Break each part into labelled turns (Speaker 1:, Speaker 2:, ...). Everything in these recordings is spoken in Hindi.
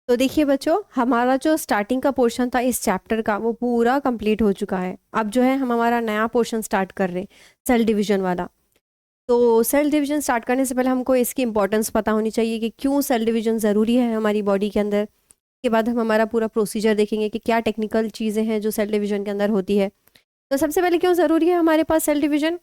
Speaker 1: तो देखिए बच्चों, हमारा जो स्टार्टिंग का पोर्शन था इस चैप्टर का वो पूरा कंप्लीट हो चुका है। अब जो है हम हमारा नया पोर्शन स्टार्ट कर रहे हैं, सेल डिवीजन वाला। तो सेल डिवीजन स्टार्ट करने से पहले हमको इसकी इंपॉर्टेंस पता होनी चाहिए कि क्यों सेल डिवीजन ज़रूरी है हमारी बॉडी के अंदर। के बाद हम हमारा पूरा प्रोसीजर देखेंगे कि क्या टेक्निकल चीज़ें हैं जो सेल डिवीजन के अंदर होती है। तो सबसे पहले क्यों ज़रूरी है हमारे पास सेल डिवीजन।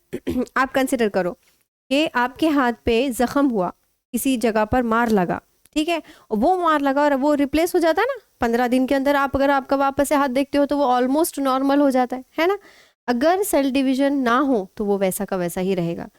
Speaker 1: आप कंसिडर करो कि आपके हाथ पे ज़ख्म हुआ, किसी जगह पर मार लगा, ठीक है, वो मार लगा और वो रिप्लेस हो जाता है ना 15 दिन के अंदर। आप अगर आपका वापस से हाथ देखते हो तो वो ऑलमोस्ट नॉर्मल हो जाता है ना। अगर सेल डिवीजन ना हो तो वो वैसा का वैसा ही रहेगा।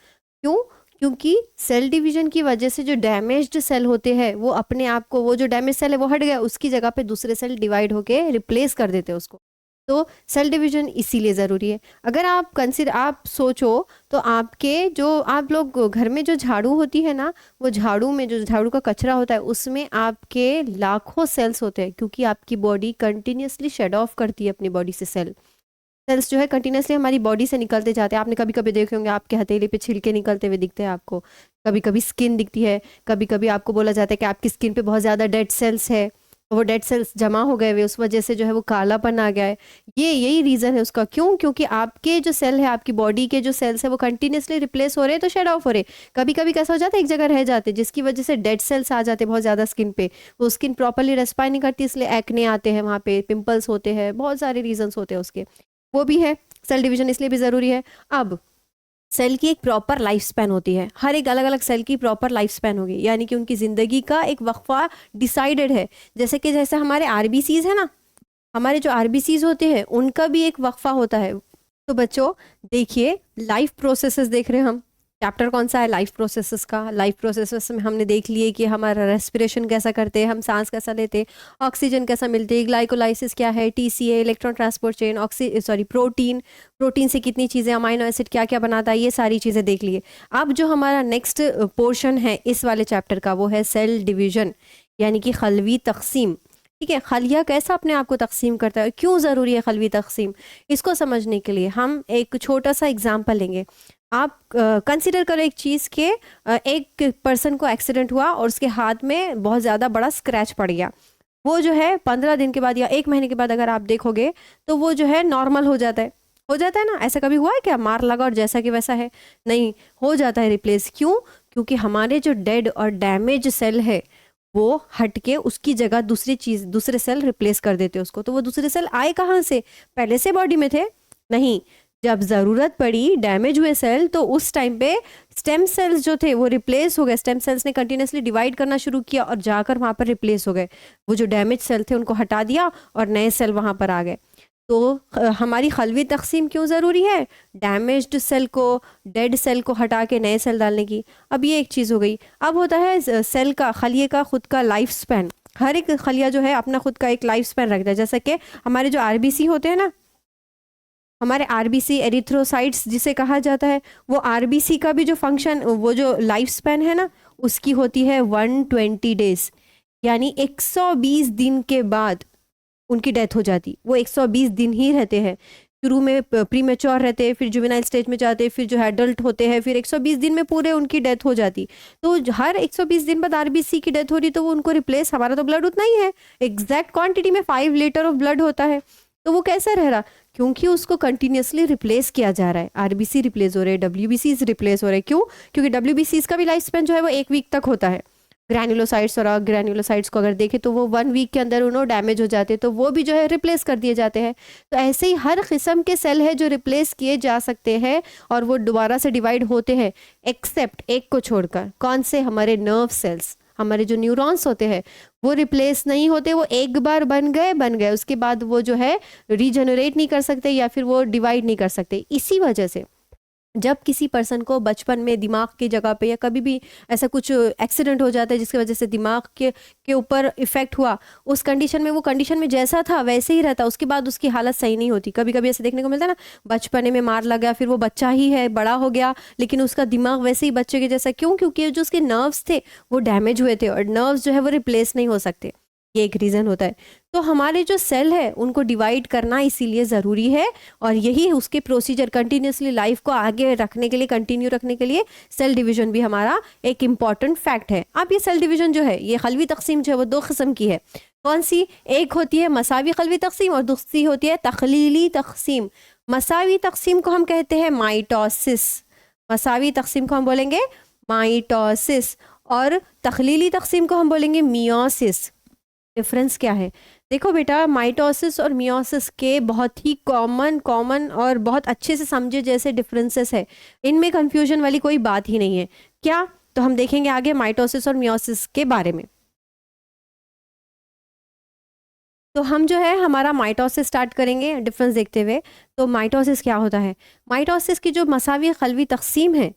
Speaker 1: क्यों? क्योंकि सेल डिवीजन की वजह से जो डैमेज्ड सेल होते हैं वो अपने आप को, वो जो डैमेज सेल है वो हट गया, उसकी जगह पे दूसरे सेल डिवाइड होके रिप्लेस कर देते हैं उसको। तो सेल डिवीजन इसीलिए ज़रूरी है। अगर आप सोचो तो आपके जो आप लोग घर में जो झाड़ू होती है ना, वो झाड़ू में जो झाड़ू का कचरा होता है उसमें आपके लाखों सेल्स होते हैं, क्योंकि आपकी बॉडी कंटिन्यूसली शेड ऑफ करती है अपनी बॉडी से सेल्स जो है कंटिन्यूसली हमारी बॉडी से निकलते जाते हैं। आपने कभी कभी देखे होंगे आपके हथेली पे छिलके निकलते हुए दिखते हैं आपको, कभी कभी स्किन दिखती है, कभी कभी आपको बोला जाता है कि आपकी स्किन पे बहुत ज़्यादा डेड सेल्स है, वो डेड सेल्स जमा हो गए हुए, उस वजह से जो है वो कालापन आ गया है। यही रीज़न है उसका। क्यों? क्योंकि आपके जो सेल है, आपकी बॉडी के जो सेल्स है वो कंटिन्यूसली रिप्लेस हो रहे हैं तो शेड ऑफ हो रहे। कभी कभी कैसा हो जाता है एक जगह रह जाते, जिसकी वजह से डेड सेल्स आ जाते बहुत ज़्यादा स्किन पे, वो स्किन प्रॉपरली रेस्पायर नहीं करती, इसलिए एक्ने आते हैं, वहाँ पे पिंपल्स होते हैं, बहुत सारे रीजंस होते हैं उसके। वो भी है, सेल डिवीजन इसलिए भी ज़रूरी है। अब सेल की एक प्रॉपर लाइफ स्पैन होती है, हर एक अलग अलग सेल की प्रॉपर लाइफ स्पैन होगी, यानी कि उनकी ज़िंदगी का एक वक्फा डिसाइडेड है। जैसे हमारे आरबीसीज है ना, हमारे जो आरबीसीज होते हैं उनका भी एक वक्फा होता है। तो बच्चों देखिए, लाइफ प्रोसेसेस देख रहे हैं हम। चैप्टर कौन सा है? लाइफ प्रोसेसेस का। लाइफ प्रोसेसेस में हमने देख लिए कि हमारा रेस्पिरेशन कैसा करते हैं, हम सांस कैसा लेते हैं, ऑक्सीजन कैसा मिलते हैं, ग्लाइकोलाइसिस क्या है, TCA electron transport chain, protein से कितनी चीज़ें, अमाइनो एसिड क्या क्या बनाता है, ये सारी चीज़ें देख लिए। अब जो हमारा नेक्स्ट पोर्शन है इस वाले चैप्टर का वो है सेल डिवीजन, यानी कि खलवी तकसीम। ठीक है, खलिया कैसा अपने आप को तकसीम करता है, क्यों ज़रूरी है खलवी तकसीम, इसको समझने के लिए हम एक छोटा सा एग्जाम्पल लेंगे। आप कंसिडर करो एक चीज़ के एक पर्सन को एक्सीडेंट हुआ और उसके हाथ में बहुत ज़्यादा बड़ा स्क्रैच पड़ गया। वो जो है 15 दिन के बाद या 1 महीने के बाद अगर आप देखोगे तो वो जो है नॉर्मल हो जाता है ना। ऐसा कभी हुआ है क्या? मार लगा और जैसा कि वैसा है? नहीं, हो जाता है रिप्लेस। क्यों? क्योंकि हमारे जो डेड और डैमेज सेल है वो हट के उसकी जगह दूसरे सेल रिप्लेस कर देते हैं उसको। तो वो दूसरे सेल आए कहाँ से? पहले से बॉडी में थे? नहीं, जब ज़रूरत पड़ी डैमेज हुए सेल तो उस टाइम पे स्टेम सेल्स जो थे वो रिप्लेस हो गए। स्टेम सेल्स ने कंटिन्यूसली डिवाइड करना शुरू किया और जाकर वहाँ पर रिप्लेस हो गए। वो जो डैमेज सेल थे उनको हटा दिया और नए सेल वहाँ पर आ गए। तो हमारी खलवी तकसीम क्यों ज़रूरी है? डैमेज्ड सेल को, डेड सेल को हटा के नए सेल डालने की। अब ये एक चीज़ हो गई। अब होता है सेल का, खलिए का खुद का लाइफ स्पैन। हर एक खलिया जो है अपना खुद का एक लाइफ स्पैन रखता है। जैसे कि हमारे जो आरबीसी होते हैं ना, हमारे आरबीसी एरिथ्रोसाइट्स जिसे कहा जाता है, वो आरबीसी का भी जो फंक्शन, वो जो लाइफ स्पैन है ना उसकी होती है 120 डेज, यानी 120 दिन के बाद उनकी डेथ हो जाती। वो 120 दिन ही रहते हैं। शुरू में प्रीमेच्योर रहते हैं, फिर जुवेनाइल स्टेज में जाते हैं, फिर जो है एडल्ट होते हैं, फिर 120 दिन में पूरे उनकी डेथ हो जाती। तो हर 120 दिन बाद आरबीसी की डेथ हो रही तो वो उनको रिप्लेस, हमारा तो ब्लड उतना ही है, एग्जैक्ट क्वांटिटी में 5 लीटर ऑफ ब्लड होता है, तो वो कैसा रह रहा? क्योंकि उसको कंटिन्यूसली रिप्लेस किया जा रहा है। आरबीसी रिप्लेस हो रहे हैं, डब्ल्यूबीसीज रिप्लेस हो रहे हैं। क्यों? क्योंकि डब्ल्यूबीसीज का भी लाइफ स्पेन जो है वो 1 वीक तक होता है। ग्रैन्युलोसाइट्स और ग्रैन्युलोसाइट्स को अगर देखें तो वो 1 वीक के अंदर उन्होंने डैमेज हो जाते हैं, तो वो भी जो है रिप्लेस कर दिए जाते हैं। तो ऐसे ही हर किस्म के सेल है जो रिप्लेस किए जा सकते हैं और वो दोबारा से डिवाइड होते हैं, एक्सेप्ट एक को छोड़कर। कौन से? हमारे नर्व सेल्स, हमारे जो न्यूरॉन्स होते हैं वो रिप्लेस नहीं होते। वो एक बार बन गए, उसके बाद वो जो है रीजनरेट नहीं कर सकते या फिर वो डिवाइड नहीं कर सकते। इसी वजह से जब किसी पर्सन को बचपन में दिमाग की जगह पे या कभी भी ऐसा कुछ एक्सीडेंट हो जाता है जिसकी वजह से दिमाग के ऊपर इफेक्ट हुआ, उस कंडीशन में वो कंडीशन में जैसा था वैसे ही रहता, उसके बाद उसकी हालत सही नहीं होती। कभी कभी ऐसे देखने को मिलता है ना, बचपने में मार लगा, फिर वो बच्चा ही है, बड़ा हो गया, लेकिन उसका दिमाग वैसे ही बच्चे के जैसा। क्यों? क्योंकि जो उसके नर्व्स थे वो डैमेज हुए थे और नर्व्स जो है वो रिप्लेस नहीं हो सकते। ये एक रीज़न होता है। तो हमारे जो सेल है उनको डिवाइड करना इसीलिए ज़रूरी है, और यही उसके प्रोसीजर कंटिन्यूसली लाइफ को आगे रखने के लिए, कंटिन्यू रखने के लिए सेल डिवीजन भी हमारा एक इम्पॉर्टेंट फैक्ट है। अब ये सेल डिवीजन जो है, ये खलवी तकसीम जो है वो दो किस्म की है। कौन सी? एक होती है मसावी खलवी तकसीम और दूसरी होती है तखलीली तकसीम। मसावी तकसीम को हम कहते हैं माइटोसिस, मसावी तकसीम को हम बोलेंगे माइटोसिस, और तखलीली तकसीम को हम बोलेंगे मियोसिस। डिफरेंस क्या है? देखो बेटा, माइटोसिस और मियोसिस के बहुत ही कॉमन और बहुत अच्छे से समझे जैसे डिफरेंसेस है, इनमें कंफ्यूजन वाली कोई बात ही नहीं है। क्या? तो हम देखेंगे आगे माइटोसिस और मियोसिस के बारे में। तो हम जो है हमारा माइटोसिस स्टार्ट करेंगे डिफरेंस देखते हुए। तो माइटोसिस क्या होता है? माइटोसिस की जो मसावी खलवी तकसीम है,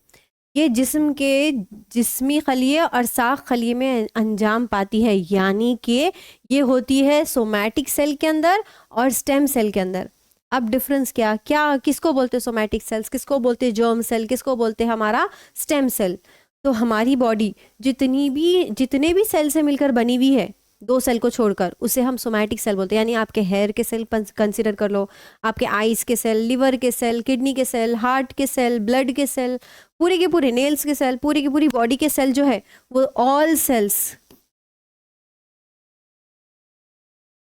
Speaker 1: ये जिस्म के जिस्मी खलिए और साख खलिए में अंजाम पाती है, यानी कि ये होती है सोमैटिक सेल के अंदर और स्टेम सेल के अंदर। अब डिफरेंस क्या क्या किसको बोलते हैं सोमैटिक सेल्स, किसको बोलते हैं जर्म सेल, किसको बोलते हैं हमारा स्टेम सेल? तो हमारी बॉडी जितने भी सेल से मिलकर बनी हुई है, दो सेल को छोड़कर, उसे हम सोमैटिक सेल बोलते हैं। यानी आपके हेयर के सेल कंसिडर कर लो, आपके आईज के सेल, लिवर के सेल, किडनी के सेल, हार्ट के सेल, ब्लड के सेल, पूरे के पूरे नेल्स के सेल, पूरी की पूरी बॉडी के सेल जो है वो ऑल सेल्स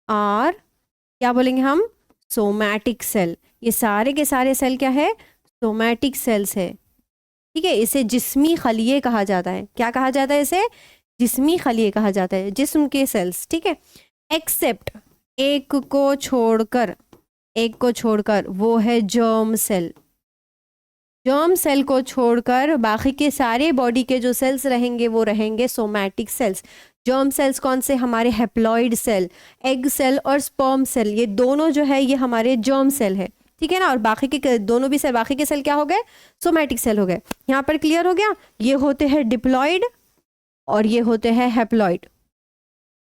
Speaker 1: और क्या बोलेंगे हम? Somatic cell. ये सारे के सारे सेल क्या है? सोमैटिक सेल्स है। ठीक है, इसे जिस्मी खलिए कहा जाता है। क्या कहा जाता है इसे? जिस्मी खलिए कहा जाता है, जिस्म के सेल्स। ठीक है, एक्सेप्ट एक को छोड़कर, एक को छोड़कर वो है जर्म सेल। जर्म सेल को छोड़कर बाकी के सारे बॉडी के जो सेल्स रहेंगे वो रहेंगे सोमैटिक सेल्स। जर्म सेल्स कौन से? हमारे हैप्लॉइड सेल, एग सेल और स्पर्म सेल, ये दोनों जो है ये हमारे जर्म सेल है। ठीक है ना, और बाकी के दोनों भी सेल, बाकी के सेल क्या हो गए? सोमैटिक सेल हो गए। यहाँ पर क्लियर हो गया? ये होते हैं डिप्लॉइड और ये होते हैं हैप्लॉइड।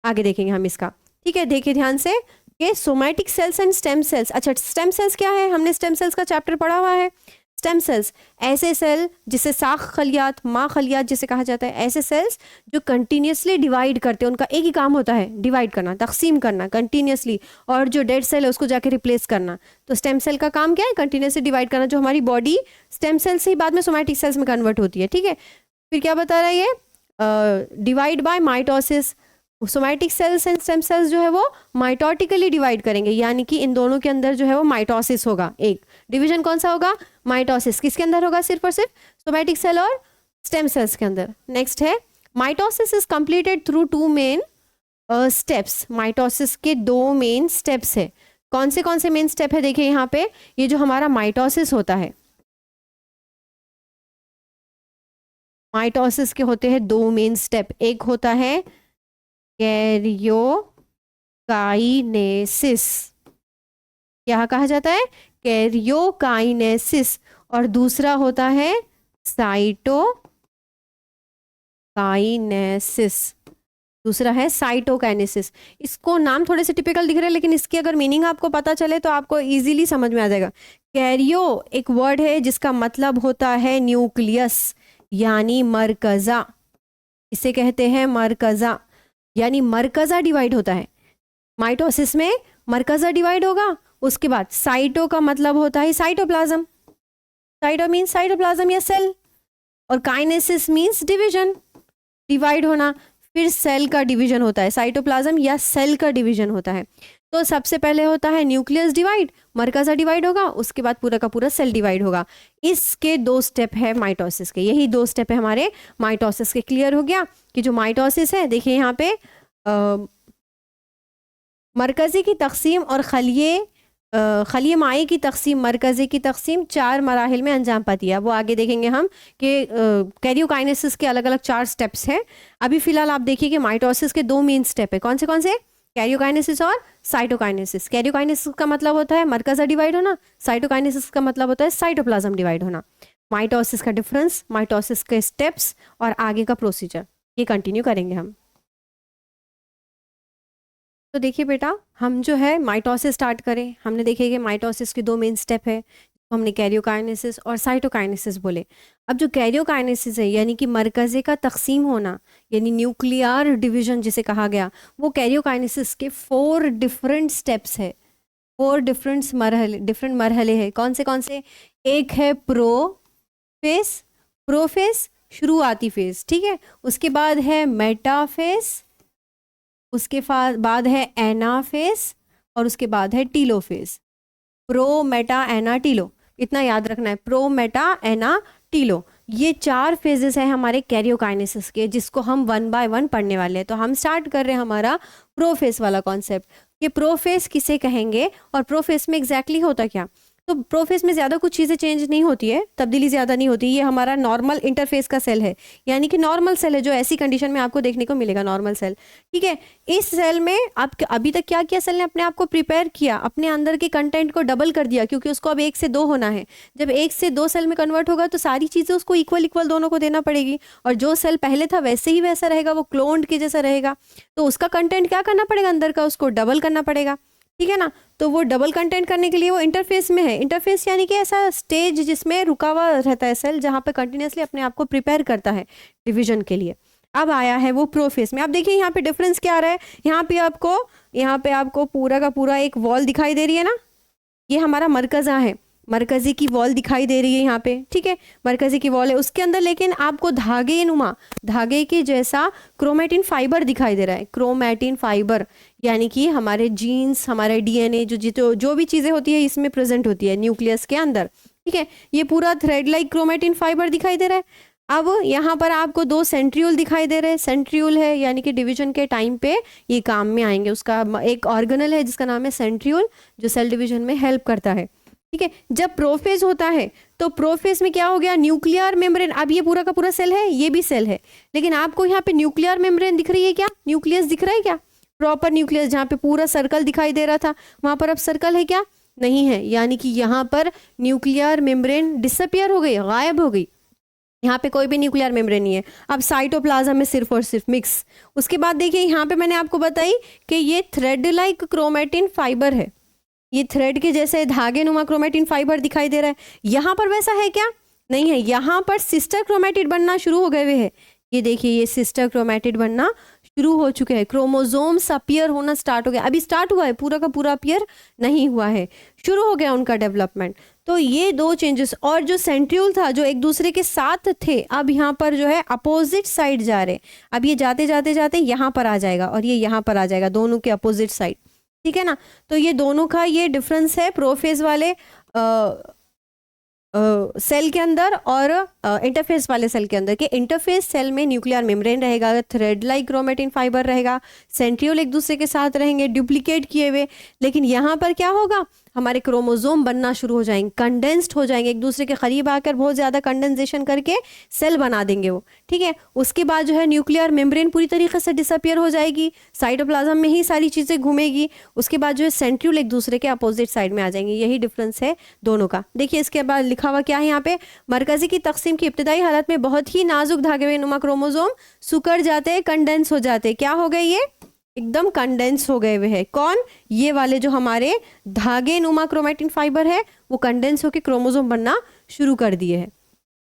Speaker 1: आगे देखेंगे हम इसका। ठीक है, देखिए ध्यान से कि somatic cells and stem cells. अच्छा, स्टेम सेल्स क्या है? हमने स्टेम सेल्स का चैप्टर पढ़ा हुआ है। स्टेम सेल्स ऐसे सेल जिसे साख खलियात, माँ खलियात जिसे कहा जाता है, ऐसे सेल्स जो कंटिन्यूसली डिवाइड करते हैं। उनका एक ही काम होता है, डिवाइड करना, तकसीम करना कंटिन्यूसली, और जो डेड सेल है उसको जाके रिप्लेस करना। तो स्टेम सेल का काम क्या है? कंटिन्यूसली डिवाइड करना, जो हमारी बॉडी स्टेम सेल से ही बाद में सोमैटिक सेल्स में कन्वर्ट होती है। ठीक है, फिर क्या बता रहा है ये? Divide by mitosis. Somatic cells and stem cells जो है वो माइटोटिकली डिवाइड करेंगे, यानी कि इन दोनों के अंदर जो है वो माइटोसिस होगा। एक डिवीजन कौन सा होगा? माइटोसिस। किसके अंदर होगा? सिर्फ और सिर्फ सोमैटिक सेल और स्टेम सेल्स के अंदर। नेक्स्ट है mitosis is completed through two main steps. Mitosis के दो मेन स्टेप्स है। कौन से मेन स्टेप है? देखिए यहाँ पे, ये जो हमारा माइटोसिस होता है, माइटोसिस के होते हैं दो मेन स्टेप। एक होता है कैरियोकाइनेसिस, क्या कहा जाता है? कैरियोकाइनेसिस। और दूसरा होता है साइटोकाइनेसिस। दूसरा है साइटोकाइनेसिस। इसको नाम थोड़े से टिपिकल दिख रहे हैं, लेकिन इसकी अगर मीनिंग आपको पता चले तो आपको इजीली समझ में आ जाएगा। कैरियो एक वर्ड है जिसका मतलब होता है न्यूक्लियस, यानी मरकज़ा। इसे कहते हैं मरकज़ा, यानी मरकज़ा डिवाइड होता है। माइटोसिस में मरकज़ा डिवाइड होगा। उसके बाद साइटो का मतलब होता है साइटोप्लाज्म। साइटो मीन्स साइटोप्लाज्म या सेल, और काइनेसिस मीन्स डिवीजन, डिवाइड होना। फिर सेल का डिवीजन होता है, साइटोप्लाज्म या सेल का डिवीजन होता है। तो सबसे पहले होता है न्यूक्लियस डिवाइड, मरकज़ा डिवाइड होगा, उसके बाद पूरा का पूरा सेल डिवाइड होगा। इसके दो स्टेप है माइटोसिस के, यही दो स्टेप है हमारे माइटोसिस के। क्लियर हो गया कि जो माइटोसिस है, देखिए यहाँ पे मरकज़ी की तकसीम और खलिए माई की तकसीम, मरकज़ी की तकसीम 4 मराहिल में अंजाम पाती है। वो आगे देखेंगे हम कि कैरियोकाइनेसिस के अलग अलग 4 स्टेप्स हैं। अभी फिलहाल आप देखिए कि माइटोसिस के 2 मेन स्टेप है। कौन से? कैरियोकाइनेसिस और साइटोकाइनेसिस। कैरियोकाइनेसिस का मतलब होता है मरकज़ा डिवाइड होना, साइटोकाइनेसिस का मतलब होता है साइटोप्लाज्म डिवाइड होना। माइटोसिस का डिफरेंस, माइटोसिस के स्टेप्स और आगे का प्रोसीजर, ये कंटिन्यू करेंगे हम। तो देखिए बेटा, हम जो है माइटोसिस स्टार्ट करें। हमने देखिए कि माइटोसिस के 2 मेन स्टेप है, तो हमने कैरियोकाइनेसिस और साइटोकाइनेसिस बोले। अब जो कैरियोकाइनेसिस है यानी कि मरकज़े का तकसीम होना, यानी न्यूक्लियर डिवीजन जिसे कहा गया, वो कैरियोकाइनेसिस के 4 डिफरेंट स्टेप्स है, 4 डिफरेंट मरहले हैं। कौन से? एक है प्रोफेस, प्रोफेस शुरुआती फेज, ठीक है। उसके बाद है मेटाफेज, उसके बाद है एनाफेज, और उसके बाद है टीलोफेज। प्रो मेटा एना टीलो, इतना याद रखना है, प्रो मेटा एना टीलो। ये 4 फेजेस हैं हमारे कैरियोकाइनेसिस के, जिसको हम 1 बाय 1 पढ़ने वाले हैं। तो हम स्टार्ट कर रहे हैं हमारा प्रोफेस वाला कॉन्सेप्ट। ये प्रोफेस किसे कहेंगे और प्रोफेस में एग्जैक्टली होता क्या? तो प्रोफेस में ज़्यादा कुछ चीज़ें चेंज नहीं होती है, तब्दीली ज़्यादा नहीं होती। ये हमारा नॉर्मल इंटरफेस का सेल है, यानी कि नॉर्मल सेल है जो ऐसी कंडीशन में आपको देखने को मिलेगा, नॉर्मल सेल, ठीक है। इस सेल में आप अभी तक क्या किया, सेल ने अपने आप को प्रिपेयर किया, अपने अंदर के कंटेंट को डबल कर दिया, क्योंकि उसको अब 1 से 2 होना है। जब 1 से 2 सेल में कन्वर्ट होगा तो सारी चीज़ें उसको इक्वल दोनों को देना पड़ेगी, और जो सेल पहले था वैसे ही वैसा रहेगा, वो क्लोन्ड के जैसा रहेगा। तो उसका कंटेंट क्या करना पड़ेगा, अंदर का उसको डबल करना पड़ेगा, ठीक है ना। तो वो डबल कंटेंट करने के लिए वो इंटरफेस में है। इंटरफेस यानी कि ऐसा स्टेज जिसमें रुका हुआ रहता है सेल, जहाँ पे कंटिन्यूसली अपने आप को प्रिपेयर करता है डिवीजन के लिए। अब आया है वो प्रोफेस में। आप देखिए यहाँ पे डिफरेंस क्या आ रहा है। यहाँ पे आपको पूरा का पूरा एक वॉल दिखाई दे रही है ना, ये हमारा मरकज़ा है, मरकज़ी की वॉल दिखाई दे रही है यहाँ पे, ठीक है। मरकज़ी की वॉल है, उसके अंदर लेकिन आपको धागे के जैसा क्रोमेटिन फाइबर दिखाई दे रहा है। क्रोमेटिन फाइबर यानी कि हमारे जीन्स, हमारे डीएनए, जो भी चीज़ें होती है इसमें प्रेजेंट होती है न्यूक्लियस के अंदर, ठीक है। ये पूरा थ्रेड लाइक क्रोमेटिन फाइबर दिखाई दे रहा है। अब यहाँ पर आपको 2 सेंट्रियोल दिखाई दे रहे हैं। सेंट्रियोल है यानी कि डिवीजन के टाइम पे ये काम में आएंगे। उसका एक ऑर्गेनल है जिसका नाम है सेंट्रियोल, जो सेल डिवीजन में हेल्प करता है, ठीक है। जब प्रोफेज होता है तो प्रोफेज में क्या हो गया, न्यूक्लियर मेम्ब्रेन। अब ये पूरा का पूरा सेल है, ये भी सेल है, लेकिन आपको यहाँ पे न्यूक्लियर मेम्ब्रेन दिख रही है क्या, न्यूक्लियस दिख रहा है क्या, प्रॉपर न्यूक्लियस। जहाँ पे पूरा सर्कल दिखाई दे रहा था वहां पर अब सर्कल है क्या, नहीं है, यानी कि यहाँ पर न्यूक्लियर मेम्ब्रेन डिसअपियर हो गई, गायब हो गई। यहाँ पे कोई भी न्यूक्लियर मेम्ब्रेन नहीं है। अब साइटोप्लाज्म में सिर्फ और सिर्फ मिक्स। उसके बाद देखिए यहाँ पे मैंने आपको बताई कि ये थ्रेड लाइक क्रोमेटिन फाइबर है, ये थ्रेड के जैसे धागे नुमा क्रोमेटिन फाइबर दिखाई दे रहा है। यहाँ पर वैसा है क्या, नहीं है। यहाँ पर सिस्टर क्रोमेटिड बनना शुरू हो गए हुए हैं। ये देखिए, ये सिस्टर क्रोमेटिड बनना शुरू हो चुके हैं। क्रोमोसोम्स अपीयर होना स्टार्ट हो गया, अभी स्टार्ट हुआ है, पूरा का पूरा अपीयर नहीं हुआ है, शुरू हो गया उनका डेवलपमेंट। तो ये 2 चेंजेस। और जो सेंट्रियोल था जो एक दूसरे के साथ थे, अब यहाँ पर जो है अपोजिट साइड जा रहे। अब ये जाते जाते जाते यहाँ पर आ जाएगा और ये यहाँ पर आ जाएगा, दोनों के अपोजिट साइड, ठीक है ना। तो ये दोनों का ये डिफरेंस है प्रोफेज वाले सेल के अंदर और इंटरफेस वाले सेल के अंदर। के इंटरफेस सेल में न्यूक्लियर मेम्ब्रेन रहेगा, थ्रेड लाइक क्रोमेटिन फाइबर रहेगा, सेंट्रियोल एक दूसरे के साथ रहेंगे डुप्लीकेट किए हुए। लेकिन यहाँ पर क्या होगा, हमारे क्रोमोसोम बनना शुरू हो जाएंगे, कंडेंस्ड हो जाएंगे, एक दूसरे के करीब आकर बहुत ज़्यादा कंडेंसेशन करके सेल बना देंगे वो, ठीक है। उसके बाद जो है न्यूक्लियर मेम्ब्रेन पूरी तरीके से डिसअपियर हो जाएगी, साइटोप्लाज्म में ही सारी चीज़ें घूमेगी। उसके बाद जो है सेंट्रियोल एक दूसरे के अपोजिट साइड में आ जाएंगे। यही डिफरेंस है दोनों का। देखिए इसके बाद लिखा हुआ क्या है यहाँ पे, मरकज़ी की तकसीम की इब्तदाई हालत में बहुत ही नाजुक धागे नुमा क्रोमोसोम सुकड़ जाते, कंडेंस हो जाते। क्या हो गए, ये एकदम कंडेंस हो गए हुए हैं। कौन, ये वाले जो हमारे धागे नुमा क्रोमेटिन फाइबर है वो कंडेंस होकर क्रोमोसोम बनना शुरू कर दिए हैं।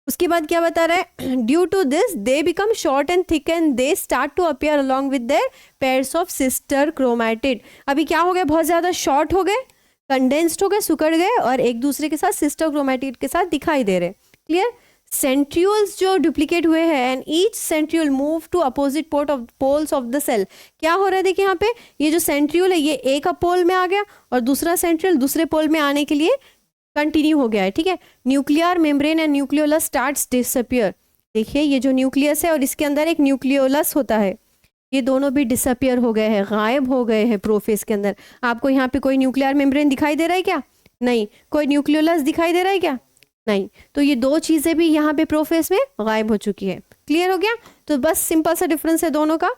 Speaker 1: उसके बाद क्या बता रहा है, due to this they become short and thick and they start to appear along with their pairs of sister chromatid. अभी क्या हो गया, बहुत ज्यादा शॉर्ट हो गए, कंडेंस्ड हो गए, सुकड़ गए और एक दूसरे के साथ सिस्टर क्रोमैटिड के साथ दिखाई दे रहे। क्लियर। सेंट्रियोल्स जो डुप्लीकेट हुए हैं and each centriole move to opposite poles of the cell. क्या हो रहा है, देखिए यहाँ पे ये जो सेंट्रियोल है ये एक पोल में आ गया और दूसरा सेंट्रियोल दूसरे पोल में आने के लिए कंटिन्यू हो गया है, ठीक है। Nuclear membrane and nucleolus starts disappear. देखिए ये जो न्यूक्लियस है और इसके अंदर एक न्यूक्लियोलस होता है, ये दोनों भी डिसअपियर हो गए हैं, गायब हो गए हैं प्रोफेज के अंदर। आपको यहाँ पे कोई न्यूक्लियर मेम्ब्रेन दिखाई दे रहा है क्या, नहीं। कोई न्यूक्लियोलस दिखाई दे रहा है क्या, नहीं। तो ये 2 चीजें भी यहाँ पे प्रोफेज में गायब हो चुकी है। क्लियर हो गया। तो बस सिंपल सा डिफरेंस है दोनों का।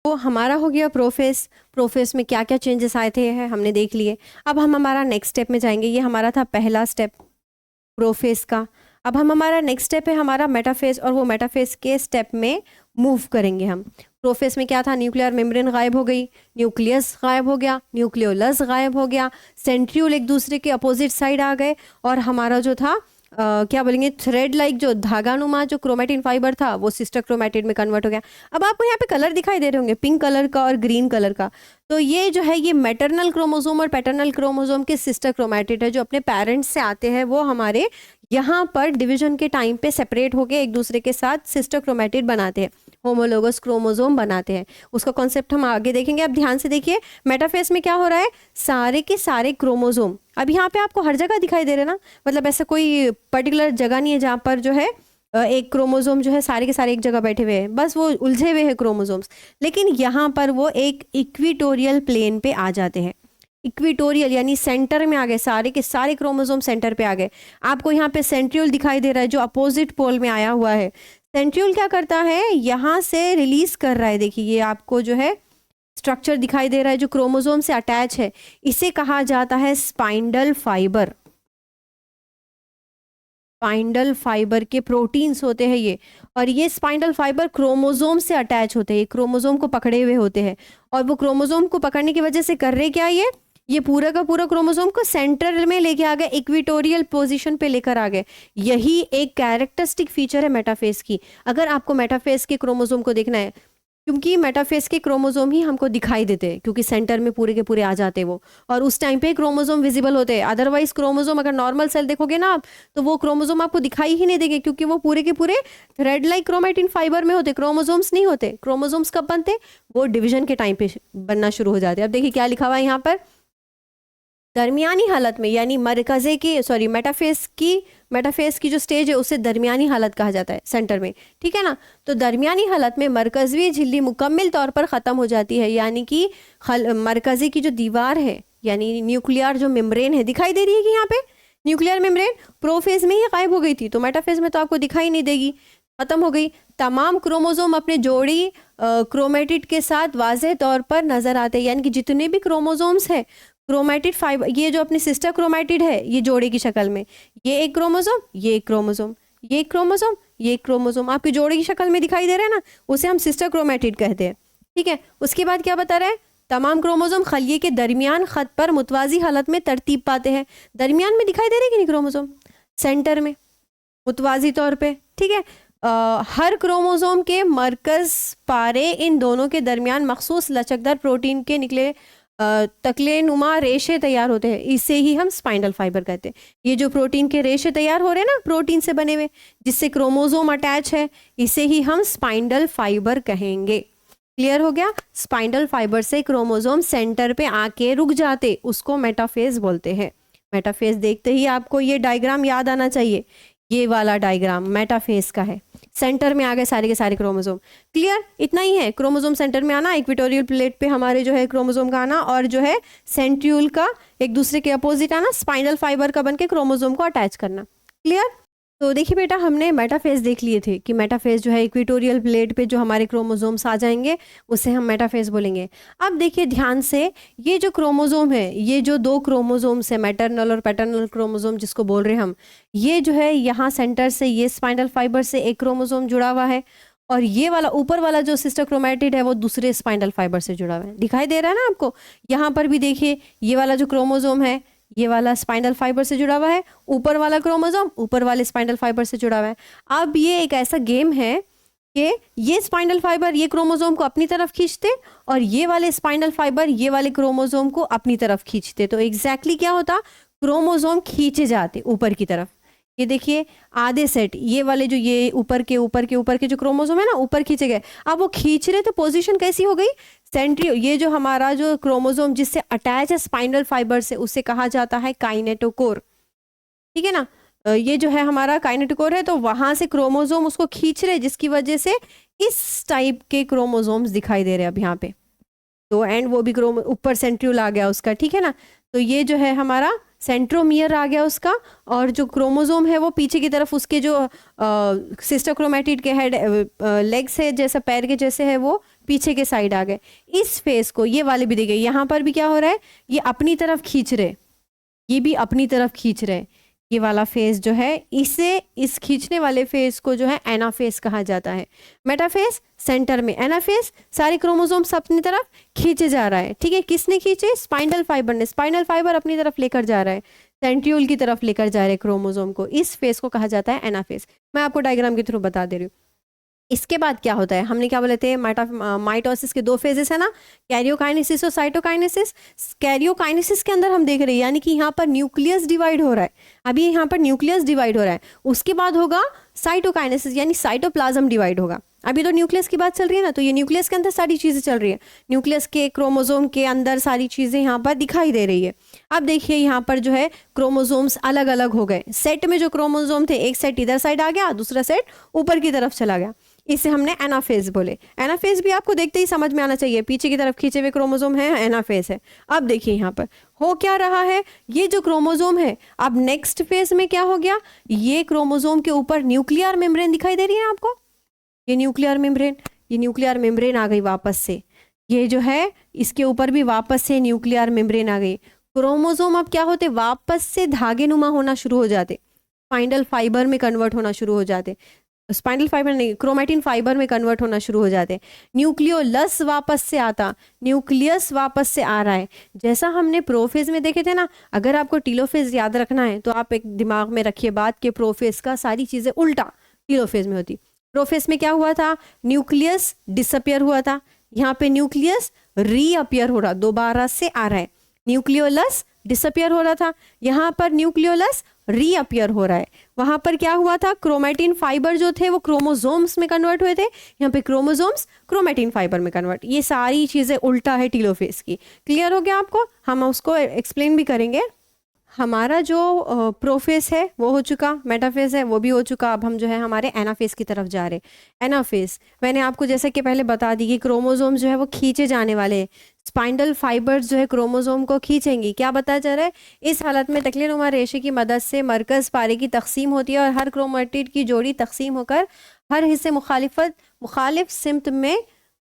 Speaker 1: तो हमारा हो गया प्रोफेस। प्रोफेस में क्या क्या चेंजेस आए थे हमने देख लिए। अब हम हमारा नेक्स्ट स्टेप में जाएंगे। ये हमारा था पहला स्टेप प्रोफेस का। अब हम हमारा नेक्स्ट स्टेप है हमारा मेटाफेज, और वो मेटाफेज के स्टेप में मूव करेंगे हम। प्रोफेस में क्या था, न्यूक्लियर मेम्ब्रेन गायब हो गई, न्यूक्लियस गायब हो गया, न्यूक्लियोलस गायब हो गया, सेंट्रियोल एक दूसरे के अपोजिट साइड आ गए, और हमारा जो था क्या बोलेंगे, थ्रेड लाइक जो धागानुमा जो क्रोमेटिन फाइबर था वो सिस्टर क्रोमेटिड में कन्वर्ट हो गया। अब आपको यहाँ पे कलर दिखाई दे रहे होंगे, पिंक कलर का और ग्रीन कलर का। तो ये जो है ये मैटरनल क्रोमोसोम और पैटर्नल क्रोमोसोम के सिस्टर क्रोमेटिड है, जो अपने पेरेंट्स से आते हैं, वो हमारे यहाँ पर डिवीजन के टाइम पे सेपरेट होके एक दूसरे के साथ सिस्टर क्रोमेटिड बनाते हैं, होमोलोगस क्रोमोसोम बनाते हैं। उसका कॉन्सेप्ट हम आगे देखेंगे। अब ध्यान से देखिए, मेटाफेज में क्या हो रहा है, सारे के सारे क्रोमोसोम अब यहाँ पे आपको हर जगह दिखाई दे रहे हैं ना, मतलब ऐसा कोई पर्टिकुलर जगह नहीं है जहाँ पर जो है एक क्रोमोसोम जो है सारे के सारे एक जगह बैठे हुए हैं, बस वो उलझे हुए हैं क्रोमोसोम्स। लेकिन यहाँ पर वो एक इक्विटोरियल प्लेन पे आ जाते हैं। इक्विटोरियल यानी सेंटर में आ गए, सारे के सारे क्रोमोसोम सेंटर पे आ गए। आपको यहाँ पे सेंट्रियोल दिखाई दे रहा है जो अपोजिट पोल में आया हुआ है। सेंट्रियोल क्या करता है, यहाँ से रिलीज कर रहा है, देखिए ये आपको जो है स्ट्रक्चर दिखाई दे रहा है जो क्रोमोसोम से अटैच है, इसे कहा जाता है स्पाइंडल फाइबर। स्पाइंडल फाइबर के प्रोटीन्स होते हैं ये, और ये स्पाइंडल फाइबर क्रोमोसोम से अटैच होते हैं, क्रोमोसोम को पकड़े हुए होते हैं। और वो क्रोमोसोम को पकड़ने की वजह से कर रहे क्या, ये पूरा का पूरा क्रोमोसोम को सेंटर में लेके आ गए, इक्विटोरियल पोजीशन पे लेकर आ गए। यही एक कैरेक्टरिस्टिक फीचर है मेटाफेज की। अगर आपको मेटाफेज के क्रोमोसोम को देखना है, क्योंकि मेटाफेज के क्रोमोसोम ही हमको दिखाई देते हैं, क्योंकि सेंटर में पूरे के पूरे आ जाते हैं वो, और उस टाइम पे क्रोमोसोम विजिबल होते हैं। अदरवाइज क्रोमोसोम अगर नॉर्मल सेल देखोगे ना आप, तो वो क्रोमोसोम आपको दिखाई ही नहीं देंगे, क्योंकि वो पूरे के पूरे थ्रेड लाइक क्रोमेटिन फाइबर में होते, क्रोमोसोम्स नहीं होते। क्रोमोसोम्स कब बनते, वो डिवीजन के टाइम पे बनना शुरू हो जाते हैं। अब देखिए क्या लिखा हुआ है यहाँ पर, दरमियानी हालत में, यानी मरकजे की मेटाफेज की जो स्टेज है उसे दरमियानी हालत कहा जाता है, सेंटर में, ठीक है ना। तो दरमियानी हालत में मरकजी झिल्ली मुकम्मल तौर पर ख़त्म हो जाती है, यानी कि मरकजी की जो दीवार है, यानी न्यूक्लियर जो मेम्ब्रेन है, दिखाई दे रही है कि यहाँ पे न्यूक्लियर मेम्ब्रेन प्रोफेज में ही गायब हो गई थी, तो मेटाफेज में तो आपको दिखाई नहीं देगी, खत्म हो गई। तमाम क्रोमोसोम अपने जोड़ी क्रोमेटिड के साथ वाज़ेह तौर पर नजर आते हैं, यानी कि जितने भी क्रोमोसोम्स है क्रोमेटिड फाइबर, ये जो अपनी सिस्टर क्रोमेटिड है, ये जोड़े की शक्ल में, ये एक क्रोमोसोम, ये एक क्रोमोसोम, ये एक क्रोमोसोम, ये एक क्रोमोसोम आपके जोड़े की शक्ल में दिखाई दे रहा है ना, उसे हम सिस्टर क्रोमेटिड कहते हैं, ठीक है। उसके बाद क्या बता रहा है, तमाम क्रोमोसोम खलिए के दरमियान खत पर मुतवाजी हालत में तरतीब पाते हैं। दरमियान में दिखाई दे रहे कि नहीं क्रोमोसोम, सेंटर में मुतवाजी तौर पे, ठीक है। हर क्रोमोसोम के मरकज पारे इन दोनों के दरमियान मखसूस लचकदार प्रोटीन के निकले तकले नुमा रेशे तैयार होते हैं, इसे ही हम स्पाइंडल फाइबर कहते हैं। ये जो प्रोटीन के रेशे तैयार हो रहे हैं ना, प्रोटीन से बने हुए जिससे क्रोमोसोम अटैच है, इसे ही हम स्पाइंडल फाइबर कहेंगे। क्लियर हो गया। स्पाइंडल फाइबर से क्रोमोसोम सेंटर पे आके रुक जाते, उसको मेटाफेज बोलते हैं। मेटाफेज देखते ही आपको ये डायग्राम याद आना चाहिए, ये वाला डायग्राम मेटाफेज का है। सेंटर में आ गए सारे के सारे क्रोमोसोम। क्लियर, इतना ही है। क्रोमोसोम सेंटर में आना, इक्वेटोरियल प्लेट पे हमारे जो है क्रोमोसोम का आना, और जो है सेंट्रियोल का एक दूसरे के अपोजिट आना, स्पाइनल फाइबर का बन के क्रोमोसोम को अटैच करना। क्लियर। तो देखिए बेटा, हमने मेटाफेज देख लिए थे कि मेटाफेज जो है इक्वेटोरियल प्लेट पे जो हमारे क्रोमोसोम्स आ जाएंगे उसे हम मेटाफेज बोलेंगे। अब देखिए ध्यान से, ये जो क्रोमोसोम है, ये जो दो क्रोमोसोम्स है, मैटरनल और पैटर्नल क्रोमोसोम जिसको बोल रहे हैं हम, ये जो है यहाँ सेंटर से, ये स्पाइनल फाइबर से एक क्रोमोसोम जुड़ा हुआ है, और ये वाला ऊपर वाला जो सिस्टर क्रोमेटिड है वो दूसरे स्पाइनल फाइबर से जुड़ा हुआ है। दिखाई दे रहा है ना आपको। यहाँ पर भी देखिए, ये वाला जो क्रोमोसोम है, ये वाला स्पाइनल फाइबर से जुड़ा हुआ है, ऊपर वाला क्रोमोसोम ऊपर वाले स्पाइनल फाइबर से जुड़ा हुआ है। अब ये एक ऐसा गेम है कि ये स्पाइनल फाइबर ये क्रोमोसोम को अपनी तरफ खींचते, और ये वाले स्पाइनल फाइबर ये वाले क्रोमोसोम को अपनी तरफ खींचते। तो एग्जैक्टली क्या होता, क्रोमोसोम खींचे जाते ऊपर की तरफ। ये देखिए आधे सेट, ये वाले जो ये ऊपर के जो क्रोमोसोम है ना, ऊपर खींचे गए। अब वो खींच रहे तो पोजीशन कैसी हो गई, सेंट्रियो, ये जो हमारा जो क्रोमोसोम जिससे अटैच है स्पाइनल फाइबर से, उसे कहा जाता है काइनेटोकोर, ठीक है ना। ये जो है हमारा काइनेटोकोर है, तो वहां से क्रोमोसोम उसको खींच रहे, जिसकी वजह से इस टाइप के क्रोमोसोम्स दिखाई दे रहे हैं अब यहाँ पे। तो एंड वो भी ऊपर सेंट्रियोल आ गया उसका, ठीक है ना। तो ये जो है हमारा सेंट्रोमियर आ गया उसका, और जो क्रोमोसोम है वो पीछे की तरफ, उसके जो सिस्टर क्रोमेटिड के हेड लेग्स है जैसा पैर के जैसे है, वो पीछे के साइड आ गए। इस फेस को ये वाले भी देखिए, यहाँ पर भी क्या हो रहा है, ये अपनी तरफ खींच रहे, ये भी अपनी तरफ खींच रहे, ये वाला फेज जो है, इस खींचने वाले फेज को जो है एनाफेज कहा जाता है। मेटाफेज सेंटर में, एनाफेज सारे क्रोमोसोम्स अपनी तरफ खींचे जा रहा है। ठीक है, किसने खींचे? स्पाइनल फाइबर ने। स्पाइनल फाइबर अपनी तरफ लेकर जा रहा है, सेंट्रियोल की तरफ लेकर जा रहे हैं क्रोमोसोम को। इस फेज को कहा जाता है एनाफेज। मैं आपको डायग्राम के थ्रू बता दे रही हूँ। इसके बाद क्या होता है, हमने क्या बोले थे, माइटोसिस के 2 फेजेस है ना, कैरियोकाइनेसिस और साइटोकाइनेसिस। कैरियोकाइनेसिस के अंदर हम देख रहे हैं, यानी कि यहाँ पर न्यूक्लियस डिवाइड हो रहा है, अभी यहाँ पर न्यूक्लियस डिवाइड हो रहा है। उसके बाद होगा साइटोकाइनेसिस, यानी साइटोप्लाज्म डिवाइड होगा। अभी तो न्यूक्लियस की बात चल रही है ना, तो ये न्यूक्लियस के अंदर सारी चीजें चल रही है, न्यूक्लियस के क्रोमोसोम के अंदर सारी चीजें यहाँ पर दिखाई दे रही है। अब देखिए यहाँ पर जो है क्रोमोसोम्स अलग अलग हो गए। सेट में जो क्रोमोसोम थे, एक सेट इधर साइड आ गया, दूसरा सेट ऊपर की तरफ चला गया, इसे हमने एनाफेज बोले। एनाफेज भी आपको देखते ही समझ में आना चाहिए, पीछे की तरफ खींचे हुए क्रोमोसोम है, एनाफेज है। अब देखिए यहाँ पर हो क्या रहा है, ये जो क्रोमोसोम है, अब नेक्स्ट फेज में क्या हो गया, ये क्रोमोसोम के ऊपर न्यूक्लियर मेम्ब्रेन दिखाई दे रही है आपको, ये न्यूक्लियर मेम्ब्रेन आ गई वापस से। ये जो है इसके ऊपर भी वापस से न्यूक्लियर मेम्ब्रेन आ गई। क्रोमोसोम अब क्या होते, वापस से धागे नुमा होना शुरू हो जाते, स्पाइनल फाइबर में कन्वर्ट होना शुरू हो जाते, स्पाइनल फाइबर नहीं, क्रोमैटिन फाइबर में कन्वर्ट होना शुरू हो जाते। न्यूक्लियोलस वापस से आता, न्यूक्लियस वापस से आ रहा है। जैसा हमने प्रोफेज में देखे थे ना, अगर आपको टीलोफेज याद रखना है तो आप एक दिमाग में रखिए बात कि प्रोफेज का सारी चीजें उल्टा टीलोफेज में होती। प्रोफेज में क्या हुआ था, न्यूक्लियस डिसअपियर हुआ था, यहाँ पे न्यूक्लियस रीअपियर हो रहा, दोबारा से आ रहा है। न्यूक्लियोलस डिसअपियर हो रहा था, यहाँ पर न्यूक्लियोलस रीअपियर हो रहा है। वहां पर क्या हुआ था, क्रोमैटिन फाइबर जो थे वो क्रोमोसोम्स में कन्वर्ट हुए थे, यहाँ पे क्रोमोसोम्स क्रोमैटिन फाइबर में कन्वर्ट। ये सारी चीजें उल्टा है टीलोफेज की। क्लियर हो गया आपको? हम उसको एक्सप्लेन भी करेंगे। हमारा जो प्रोफेज है वो हो चुका, मेटाफेज है वो भी हो चुका। अब हम जो है हमारे एनाफेज की तरफ जा रहे। एनाफेज मैंने आपको जैसे कि पहले बता दी कि क्रोमोसोम जो है वो खींचे जाने वाले हैं, स्पाइंडल फाइबर्स जो है क्रोमोसोम को खींचेंगी। क्या बताया जा रहा है, इस हालत में तकलीनुमा रेशे की मदद से मरकज पारे की तकसीम होती है और हर क्रोमेटिड की जोड़ी तकसीम होकर हर हिस्से मुखालिफ सिम्त में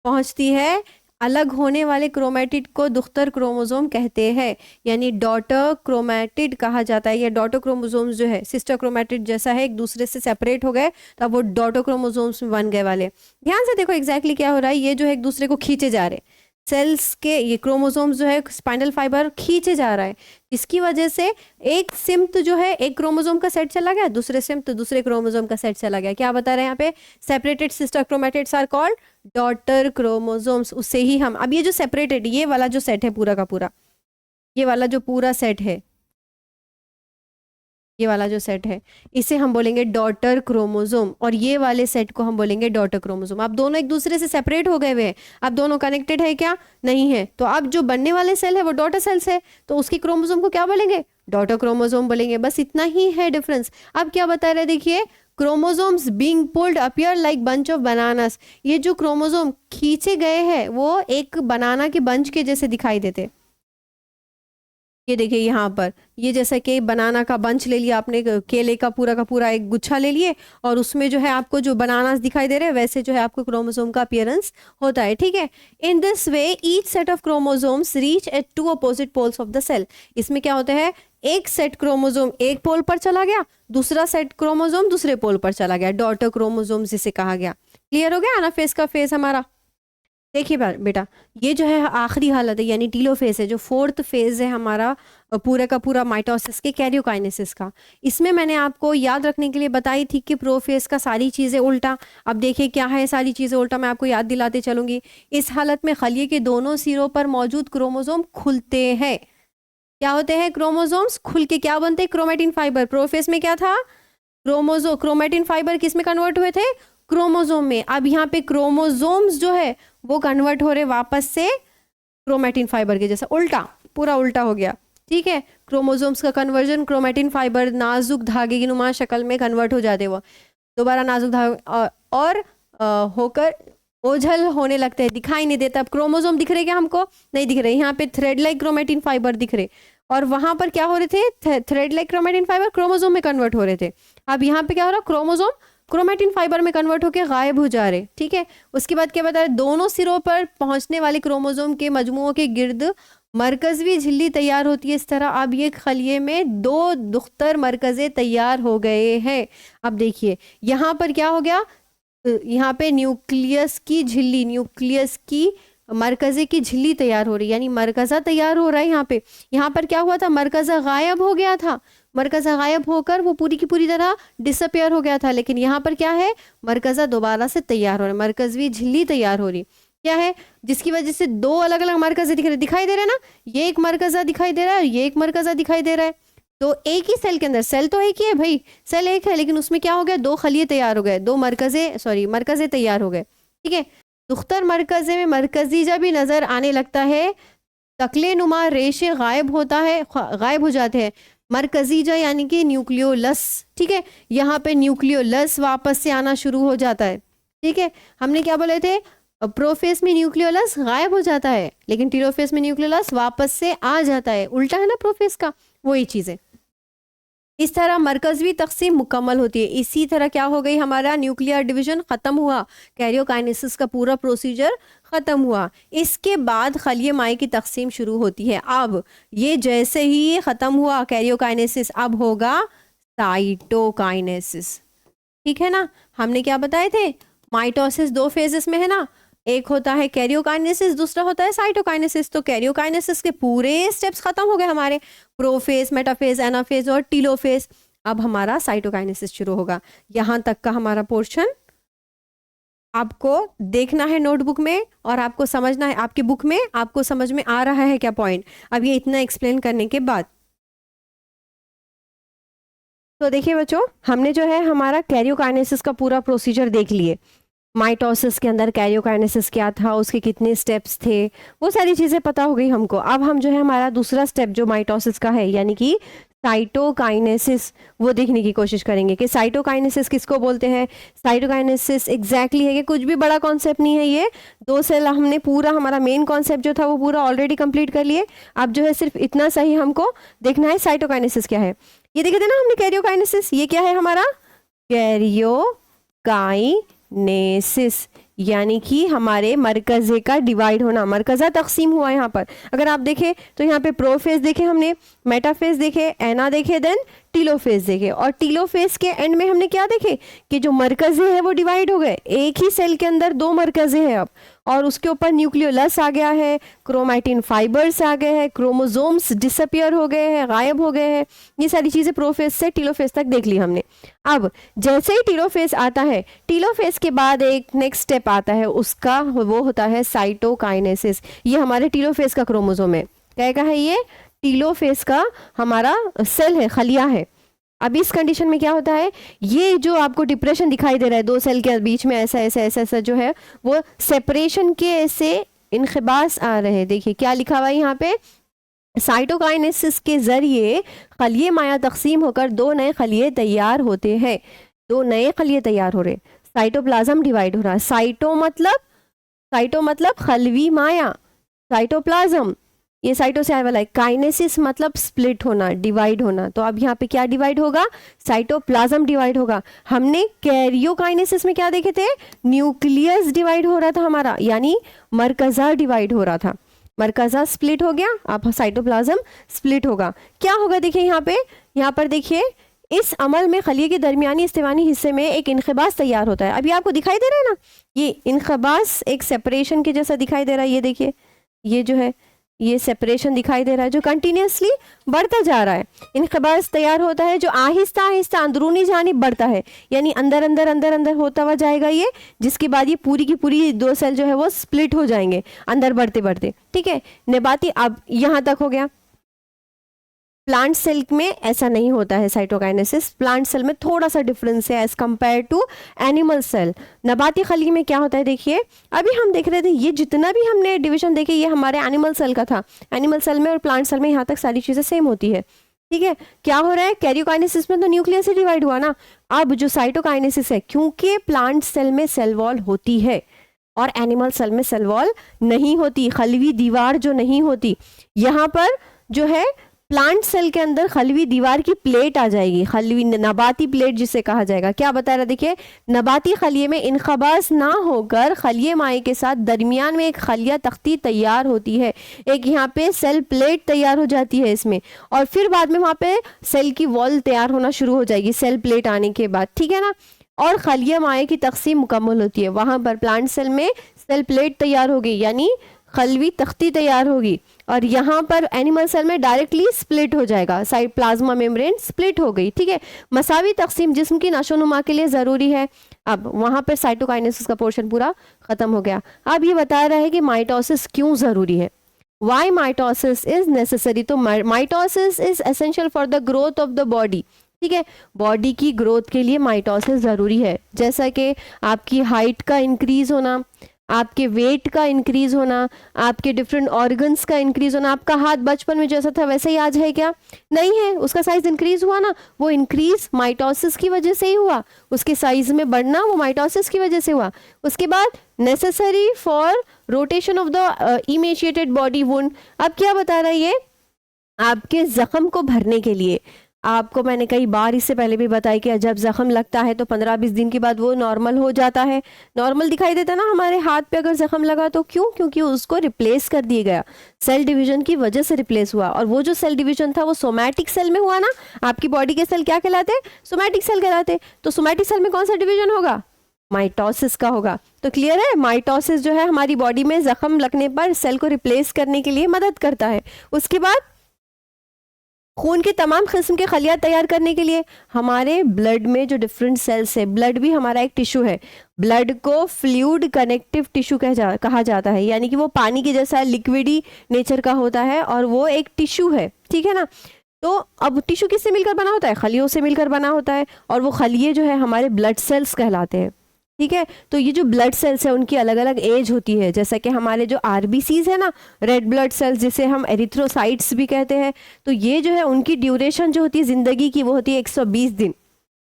Speaker 1: पहुंचती है। अलग होने वाले क्रोमेटिड को दुख्तर क्रोमोसोम कहते हैं, यानी डॉटर क्रोमेटिड कहा जाता है। ये डॉटर क्रोमोसोम्स जो है सिस्टर क्रोमेटिड जैसा है, एक दूसरे से सेपरेट हो गए तो अब वो डॉटर क्रोमोसोम्स में बन गए वाले। ध्यान से देखो एग्जैक्टली क्या हो रहा है, ये जो है एक दूसरे को खींचे जा रहे, सेल्स के ये क्रोमोसोम्स जो है स्पाइनल फाइबर खींचे जा रहा है, इसकी वजह से एक सिम्त जो है एक क्रोमोसोम का सेट चला गया, दूसरे सिम्त दूसरे क्रोमोसोम का सेट चला गया। क्या बता रहे हैं यहाँ पे, separated sister chromatids are called daughter chromosomes. उससे ही हम अब ये जो सेपरेटेड ये वाला जो सेट है पूरा का पूरा, ये वाला जो पूरा सेट है, ये वाला जो सेट है इसे हम बोलेंगे डॉटर क्रोमोसोम, और ये वाले सेट को हम बोलेंगे डॉटर क्रोमोसोम। अब दोनों एक दूसरे से सेपरेट हो गए हुए हैं, अब दोनों कनेक्टेड है क्या, नहीं है। तो अब जो बनने वाले सेल है वो डॉटर सेल्स है, तो उसकी क्रोमोसोम को क्या बोलेंगे, डॉटर क्रोमोसोम बोलेंगे। बस इतना ही है डिफरेंस। अब क्या बता रहे, देखिए chromosomes being pulled appear like bunch of bananas. ये जो क्रोमोसोम खींचे गए हैं वो एक बनाना के बंच के जैसे दिखाई देते। ये देखिए यहाँ पर ये जैसा कि बनाना का बंच ले लिया आपने, केले का पूरा एक गुच्छा ले लिए और उसमें जो है आपको जो बनानास दिखाई दे रहे हैं वैसे जो है आपको क्रोमोसोम का अपीयरेंस होता है। ठीक है, in this way each set of chromosomes reach at 2 opposite poles of the cell. इसमें क्या होता है, एक सेट क्रोमोसोम एक पोल पर चला गया, दूसरा सेट क्रोमोसोम दूसरे पोल पर चला गया, डॉटर क्रोमोसोम जिसे कहा गया। क्लियर हो गया ना फेस का फेस हमारा। देखिए बेटा ये जो है आखिरी हालत है, यानी टीलोफेज है, जो 4th फेज है हमारा पूरा का पूरा माइटोसिस के कैरियोकाइनेसिस का। इसमें मैंने आपको याद रखने के लिए बताई थी कि प्रोफेज का सारी चीज़ें उल्टा। अब देखिए क्या है सारी चीज़ें उल्टा, मैं आपको याद दिलाते चलूंगी। इस हालत में खलिए के दोनों सिरों पर मौजूद क्रोमोसोम खुलते हैं। क्या होते हैं, क्रोमोसोम्स खुल के क्या बनते हैं, क्रोमेटिन फाइबर। प्रोफेज में क्या था, क्रोमेटिन फाइबर किस में कन्वर्ट हुए थे, क्रोमोसोम में। अब यहाँ पे क्रोमोसोम्स जो है वो कन्वर्ट हो रहे वापस से क्रोमेटिन फाइबर के जैसा, उल्टा, पूरा उल्टा हो गया। ठीक है, क्रोमोसोम्स का कन्वर्जन क्रोमेटिन फाइबर नाजुक धागे की नुमा शक्ल में कन्वर्ट हो जाते, वो दोबारा नाजुक धागे और होकर ओझल होने लगते हैं, दिखाई नहीं देता। अब क्रोमोसोम दिख रहे क्या हमको, नहीं दिख रहे। यहाँ पे थ्रेड लाइक क्रोमेटिन फाइबर दिख रहे और वहां पर क्या हो रहे थे, thread like chromatin fibre chromosome में कन्वर्ट हो रहे थे। अब यहाँ पे क्या हो रहा है, क्रोमोसोम क्रोमैटिन फाइबर में कन्वर्ट होकर गायब हो जा रहे, ठीक है। उसके बाद क्या बता रहे, दोनों सिरों पर पहुंचने वाले क्रोमोसोम के मजमुओं के गिर्द मरकजी झिल्ली तैयार होती है इस तरह। अब ये खलिए में 2 दुख्तर मरकज़े तैयार हो गए हैं। अब देखिए यहाँ पर क्या हो गया, यहाँ पे न्यूक्लियस की झिल्ली, न्यूक्लियस की मरकज़े की झिल्ली तैयार हो रही है, यानी मरकज़ा तैयार हो रहा है। यहाँ पर क्या हुआ था, मरकज़ा गायब हो गया था, मरकज़ा गायब होकर वो पूरी की पूरी तरह डिसअपियर हो गया था। लेकिन यहाँ पर क्या है, मरकज़ा दोबारा से तैयार हो रहा है, मरकज़वी झिल्ली तैयार हो रही क्या है, जिसकी वजह से 2 अलग अलग मरकज़े दिखाई दे रहे हैं ना, ये एक मरकज़ा दिखाई दे रहा है और ये एक मरकज़ा दिखाई दे रहा है। तो एक ही सेल के अंदर, सेल तो एक ही है भाई, सेल एक है, लेकिन उसमें क्या हो गया, 2 खलिए तैयार हो गए, 2 मरकज़े तैयार हो गए, ठीक है। दुख्तर मरकज़े में मरकज़ीजा भी नज़र आने लगता है, तकले नुमा रेशे गायब हो जाते हैं। मरकज़ीजा यानी कि न्यूक्लियोलस, ठीक है, यहाँ पे न्यूक्लियोलस वापस से आना शुरू हो जाता है, ठीक है। हमने क्या बोले थे, प्रोफेस में न्यूक्लियोलस गायब हो जाता है, लेकिन टेलोफेस में न्यूक्लियोलस वापस से आ जाता है, उल्टा है ना प्रोफेस का, वही चीज़ है। इस तरह मरकज़वी तक़सीम मुकम्मल होती है। इसी तरह क्या हो गई, हमारा न्यूक्लियर डिवीजन ख़त्म हुआ, कैरियोकाइनेसिस का पूरा प्रोसीजर ख़त्म हुआ। इसके बाद खलिए माए की तक़सीम शुरू होती है। अब ये जैसे ही ये ख़त्म हुआ कैरियोकाइनेसिस, अब होगा साइटोकाइनेसिस, ठीक है ना। हमने क्या बताए थे, माइटोसिस 2 फेजेस में है ना, एक होता है कैरियोकाइनेसिस, दूसरा होता है साइटोकाइनेसिस। तो कैरियोकाइनेसिस के पूरे स्टेप्स खत्म हो गए हमारे, प्रोफेज, मेटाफेज, एनाफेज और टीलोफेज। अब हमारा साइटोकाइनेसिस शुरू होगा। यहाँ तक का हमारा पोर्शन आपको देखना है नोटबुक में और आपको समझना है, आपकी बुक में आपको समझ में आ रहा है क्या पॉइंट, अब ये इतना एक्सप्लेन करने के बाद। तो देखिए बच्चों, हमने जो है हमारा कैरियोकाइनेसिस का पूरा प्रोसीजर देख लिए। माइटोसिस के अंदर कैरियोकाइनेसिस क्या था, उसके कितने स्टेप्स थे, वो सारी चीज़ें पता हो गई हमको। अब हम जो है हमारा दूसरा स्टेप जो माइटोसिस का है, यानी कि साइटोकाइनेसिस, वो देखने की कोशिश करेंगे कि साइटोकाइनेसिस किसको बोलते हैं। साइटोकाइनेसिस एग्जैक्टली है कि कुछ भी बड़ा कॉन्सेप्ट नहीं है, ये 2 सेल हमने पूरा हमारा मेन कॉन्सेप्ट जो था वो पूरा ऑलरेडी कंप्लीट कर लिए। अब जो है सिर्फ इतना सही हमको देखना है साइटोकाइनेसिस क्या है। ये देखे थे ना हमने कैरियोकाइनेसिस, ये क्या है हमारा कैरियोकाइनेसिस, यानी कि हमारे मरकज़े का डिवाइड होना, मरकज़ा तकसीम हुआ यहाँ पर। अगर आप देखें तो यहाँ पे प्रोफेज देखे हमने, मेटाफेज देखे, एना देखे, देन टीलोफेज देखे। और टीलोफेज के एंड में हमने क्या देखे कि जो मरकज़े हैं वो डिवाइड हो गए, एक ही सेल के अंदर 2 मरकज़े हैं अब, और उसके ऊपर न्यूक्लियोलस आ गया है, क्रोमैटिन फाइबर्स आ गए हैं, क्रोमोसोम्स डिसअपियर हो गए हैं, गायब हो गए हैं। ये सारी चीज़ें प्रोफेज से टीलोफेज तक देख ली हमने। अब जैसे ही टीलोफेज आता है, टीलोफेज के बाद एक नेक्स्ट स्टेप आता है, उसका वो होता है साइटोकाइनेसिस। ये हमारे टीलोफेज का क्रोमोसोम है, क्या का है, ये टीलोफेज का हमारा सेल है, खलिया है। अब इस कंडीशन में क्या होता है, ये जो आपको डिप्रेशन दिखाई दे रहा है 2 सेल के बीच में, ऐसा ऐसा ऐसा ऐसा जो है वो सेपरेशन के ऐसे इनखिबास आ रहे हैं। देखिए क्या लिखा हुआ है यहाँ पे, साइटोकाइनेसिस के जरिए खलिए माया तकसीम होकर 2 नए खलिए तैयार होते हैं, 2 नए खलिए तैयार हो रहे, साइटोप्लाज्म डिवाइड हो रहा है। साइटो मतलब खलवी माया, साइटोप्लाज्म ये साइटो से आने वाला है। काइनेसिस मतलब स्प्लिट होना, डिवाइड होना। तो अब यहाँ पे क्या डिवाइड होगा, साइटोप्लाज्म डिवाइड होगा। हमने कैरियोकाइनेसिस में क्या देखे थे, न्यूक्लियस डिवाइड हो रहा था हमारा, यानी मरकज़ा डिवाइड हो रहा था, मरकज़ा स्प्लिट हो गया, अब साइटोप्लाज्म स्प्लिट होगा। क्या होगा देखिए यहाँ पर देखिए, इस अमल में खलिए के दरमियानी इस्तेवानी हिस्से में एक इनखिबास तैयार होता है। अभी आपको दिखाई दे रहा है ना, ये इनखिबास एक सेपरेशन के जैसा दिखाई दे रहा है। ये देखिए, ये जो है ये सेपरेशन दिखाई दे रहा है जो कंटिन्यूसली बढ़ता जा रहा है। इनखिबास तैयार होता है जो आहिस्ता आहिस्ता अंदरूनी जानिब बढ़ता है, यानी अंदर अंदर अंदर अंदर होता हुआ जाएगा ये, जिसके बाद ये पूरी की पूरी 2 सेल जो है वो स्प्लिट हो जाएंगे अंदर बढ़ते बढ़ते, ठीक है। नबाती अब यहाँ तक हो गया। प्लांट सेल में ऐसा नहीं होता है साइटोकाइनेसिस, प्लांट सेल में थोड़ा सा डिफरेंस है as compared to animal cell. नबाती खली में क्या होता है, देखिए अभी हम देख रहे थे ये जितना भी हमने डिवीजन देखे ये हमारे एनिमल सेल का था। एनिमल सेल में और प्लांट सेल में यहाँ तक सारी चीज़ें सेम होती है, ठीक है। क्या हो रहा है, कैरियोकाइनेसिस में तो न्यूक्लियस से डिवाइड हुआ ना, अब जो साइटोकाइनेसिस है, क्योंकि प्लांट सेल में सेल वॉल होती है और एनिमल सेल में सेल वॉल नहीं होती, खलवी दीवार जो नहीं होती, यहाँ पर जो है प्लांट सेल के अंदर खलवी दीवार की प्लेट आ जाएगी, खलवी नबाती प्लेट जिसे कहा जाएगा। क्या बता रहा, देखिए नबाती खलिये में इनखबास ना होकर खलिये माए के साथ दरमियान में एक खलिया तख्ती तैयार होती है, एक यहाँ पे सेल प्लेट तैयार हो जाती है इसमें, और फिर बाद में वहाँ पे सेल की वॉल तैयार होना शुरू हो जाएगी सेल प्लेट आने के बाद, ठीक है ना। और खलिया माए की तकसीम मुकम्मल होती है, वहाँ पर प्लांट सेल में सेल प्लेट तैयार होगी यानी खलवी तख्ती तैयार होगी, और यहाँ पर एनिमल सेल में डायरेक्टली स्प्लिट हो जाएगा, साइड प्लाज्मा मेम्ब्रेन स्प्लिट हो गई, ठीक है। मसावी तकसीम जिस्म की नशोनुमा के लिए ज़रूरी है। अब वहाँ पर साइटोकाइनेसिस का पोर्शन पूरा ख़त्म हो गया। अब ये बता रहा है कि माइटोसिस क्यों ज़रूरी है, वाई माइटोसिस इज़ नेसेसरी। तो mitosis is essential for the growth of the body, ठीक है। बॉडी की ग्रोथ के लिए माइटोसिस ज़रूरी है, जैसा कि आपकी हाइट का इंक्रीज होना, आपके वेट का इंक्रीज होना, आपके डिफरेंट ऑर्गन्स का इंक्रीज होना। आपका हाथ बचपन में जैसा था वैसे ही आज है क्या? नहीं है, उसका साइज इंक्रीज हुआ ना, वो इंक्रीज माइटोसिस की वजह से ही हुआ, उसके साइज में बढ़ना वो माइटोसिस की वजह से हुआ। उसके बाद necessary for rotation of the emaciated body wound. अब क्या बता रहा है ये, आपके जख्म को भरने के लिए। आपको मैंने कई बार इससे पहले भी बताया कि जब जख्म लगता है तो 15-20 दिन के बाद वो नॉर्मल हो जाता है, नॉर्मल दिखाई देता है ना हमारे हाथ पे अगर जख्म लगा तो। क्यों? क्योंकि उसको रिप्लेस कर दिया गया, सेल डिवीजन की वजह से रिप्लेस हुआ। और वो जो सेल डिवीजन था वो सोमैटिक सेल में हुआ ना। आपकी बॉडी के सेल क्या कहलाते हैं? सोमैटिक सेल कहलाते। तो सोमैटिक सेल में कौन सा डिवीजन होगा? माइटोसिस का होगा। तो क्लियर है, माइटोसिस जो है हमारी बॉडी में जख्म लगने पर सेल को रिप्लेस करने के लिए मदद करता है। उसके बाद खून के तमाम किस्म के खलिया तैयार करने के लिए। हमारे ब्लड में जो डिफरेंट सेल्स है, ब्लड भी हमारा एक टिश्यू है, ब्लड को फ्लूइड कनेक्टिव टिश्यू कहा जाता है, यानी कि वो पानी के जैसा लिक्विडी नेचर का होता है और वो एक टिश्यू है, ठीक है ना। तो अब टिश्यू किससे मिलकर बना होता है? खलियों से मिलकर बना होता है, और वो खलिए जो है हमारे ब्लड सेल्स कहलाते हैं, ठीक है। तो ये जो ब्लड सेल्स है उनकी अलग अलग एज होती है, जैसा कि हमारे जो आरबीसीज है ना, रेड ब्लड सेल्स जिसे हम एरिथ्रोसाइट्स भी कहते हैं, तो ये जो है उनकी ड्यूरेशन जो होती है ज़िंदगी की वो होती है 120 दिन।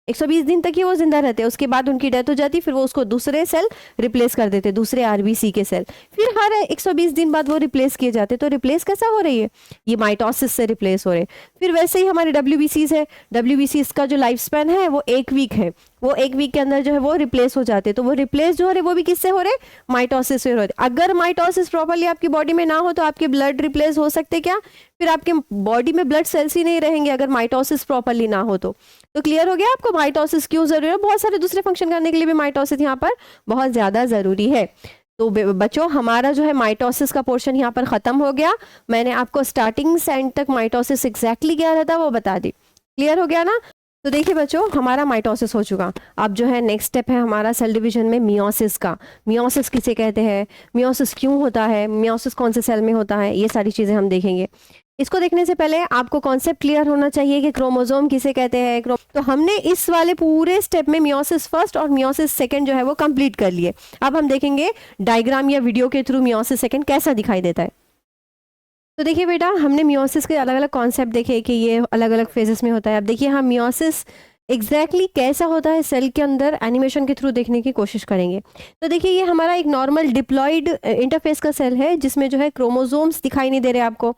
Speaker 1: 120 दिन तक ही वो जिंदा रहते हैं, उसके बाद उनकी डेथ हो जाती, फिर वो उसको दूसरे सेल रिप्लेस कर देते, दूसरे आरबीसी के सेल, फिर हर 120 दिन बाद वो रिप्लेस किए जाते। तो रिप्लेस कैसा हो रही है? ये माइटोसिस से रिप्लेस हो रहे। फिर वैसे ही हमारे डब्ल्यूबीसीज है, डब्ल्यूबीसीज का जो लाइफ स्पैन है वो 1 वीक है, वो 1 वीक के अंदर जो है वो रिप्लेस हो जाते। तो वो रिप्लेस जो हो रहे वो भी किससे हो रहे? माइटोसिस से हो रहे। अगर माइटोसिस प्रॉपर्ली आपकी बॉडी में ना हो तो आपके ब्लड रिप्लेस हो सकते क्या? फिर आपके बॉडी में ब्लड सेल्स ही नहीं रहेंगे अगर माइटोसिस प्रॉपर्ली ना हो तो। क्लियर हो गया आपको माइटोसिस क्यों जरूरी है? बहुत सारे दूसरे फंक्शन करने के लिए भी माइटोसिस यहाँ पर बहुत ज्यादा जरूरी है। तो बच्चों हमारा जो है माइटोसिस का पोर्शन यहाँ पर खत्म हो गया। मैंने आपको स्टार्टिंग से एंड तक माइटोसिस एग्जैक्टली क्या रहता है वो बता दी। क्लियर हो गया ना? तो देखिए बच्चों, हमारा माइटोसिस हो चुका। अब जो है नेक्स्ट स्टेप है हमारा सेल डिवीजन में मियोसिस का। मियोसिस किसे कहते हैं, मियोसिस क्यों होता है, मियोसिस कौन से सेल में होता है, ये सारी चीज़ें हम देखेंगे। इसको देखने से पहले आपको कॉन्सेप्ट क्लियर होना चाहिए कि क्रोमोसोम किसे कहते हैं। तो हमने इस वाले पूरे स्टेप में मियोसिस फर्स्ट और मियोसिस सेकंड जो है वो कंप्लीट कर लिए। अब हम देखेंगे डायग्राम या वीडियो के थ्रू मियोसिस सेकंड कैसा दिखाई देता है। तो देखिए बेटा, हमने मियोसिस के अलग अलग कॉन्सेप्ट देखे कि ये अलग अलग फेजेस में होता है। अब देखिए हम मियोसिस एग्जैक्टली कैसा होता है सेल के अंदर एनिमेशन के थ्रू देखने की कोशिश करेंगे। तो देखिए ये हमारा एक नॉर्मल डिप्लॉइड इंटरफेस का सेल है जिसमें जो है क्रोमोसोम्स दिखाई नहीं दे रहे आपको,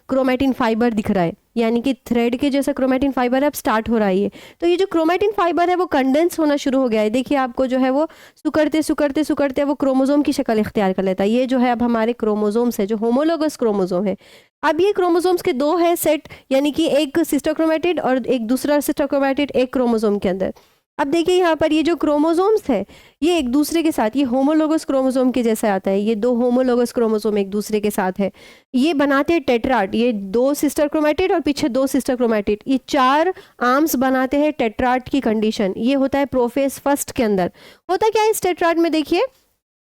Speaker 1: क्रोमेटिन फाइबर दिख रहा है, यानी कि थ्रेड के जैसा क्रोमेटिन फाइबर अब स्टार्ट हो रहा है। तो ये जो क्रोमेटिन फाइबर है वो कंडेंस होना शुरू हो गया है। देखिए आपको जो है वो सुकड़ते सुकड़ते सुकड़ते वो क्रोमोसोम की शक्ल इख्तियार कर लेता है। ये जो है अब हमारे क्रोमोसोम्स है जो होमोलोगस क्रोमोसोम है। अब ये क्रोमोसोम्स के 2 है सेट, यानी कि एक सिस्टर क्रोमेटिड और एक दूसरा सिस्टर क्रोमेटिड एक क्रोमोसोम के अंदर। अब देखिए यहाँ पर ये जो क्रोमोसोम्स है ये एक दूसरे के साथ, ये होमोलोगस क्रोमोसोम के जैसा आता है। ये 2 होमोलोगस क्रोमोसोम एक दूसरे के साथ है, ये बनाते हैं टेट्राड। ये 2 सिस्टर क्रोमेटिड और पीछे 2 सिस्टर क्रोमेटिड, ये 4 आर्म्स बनाते हैं टेट्राड की कंडीशन। ये होता है प्रोफेज फर्स्ट के अंदर। होता क्या है इस टेट्राड में? देखिए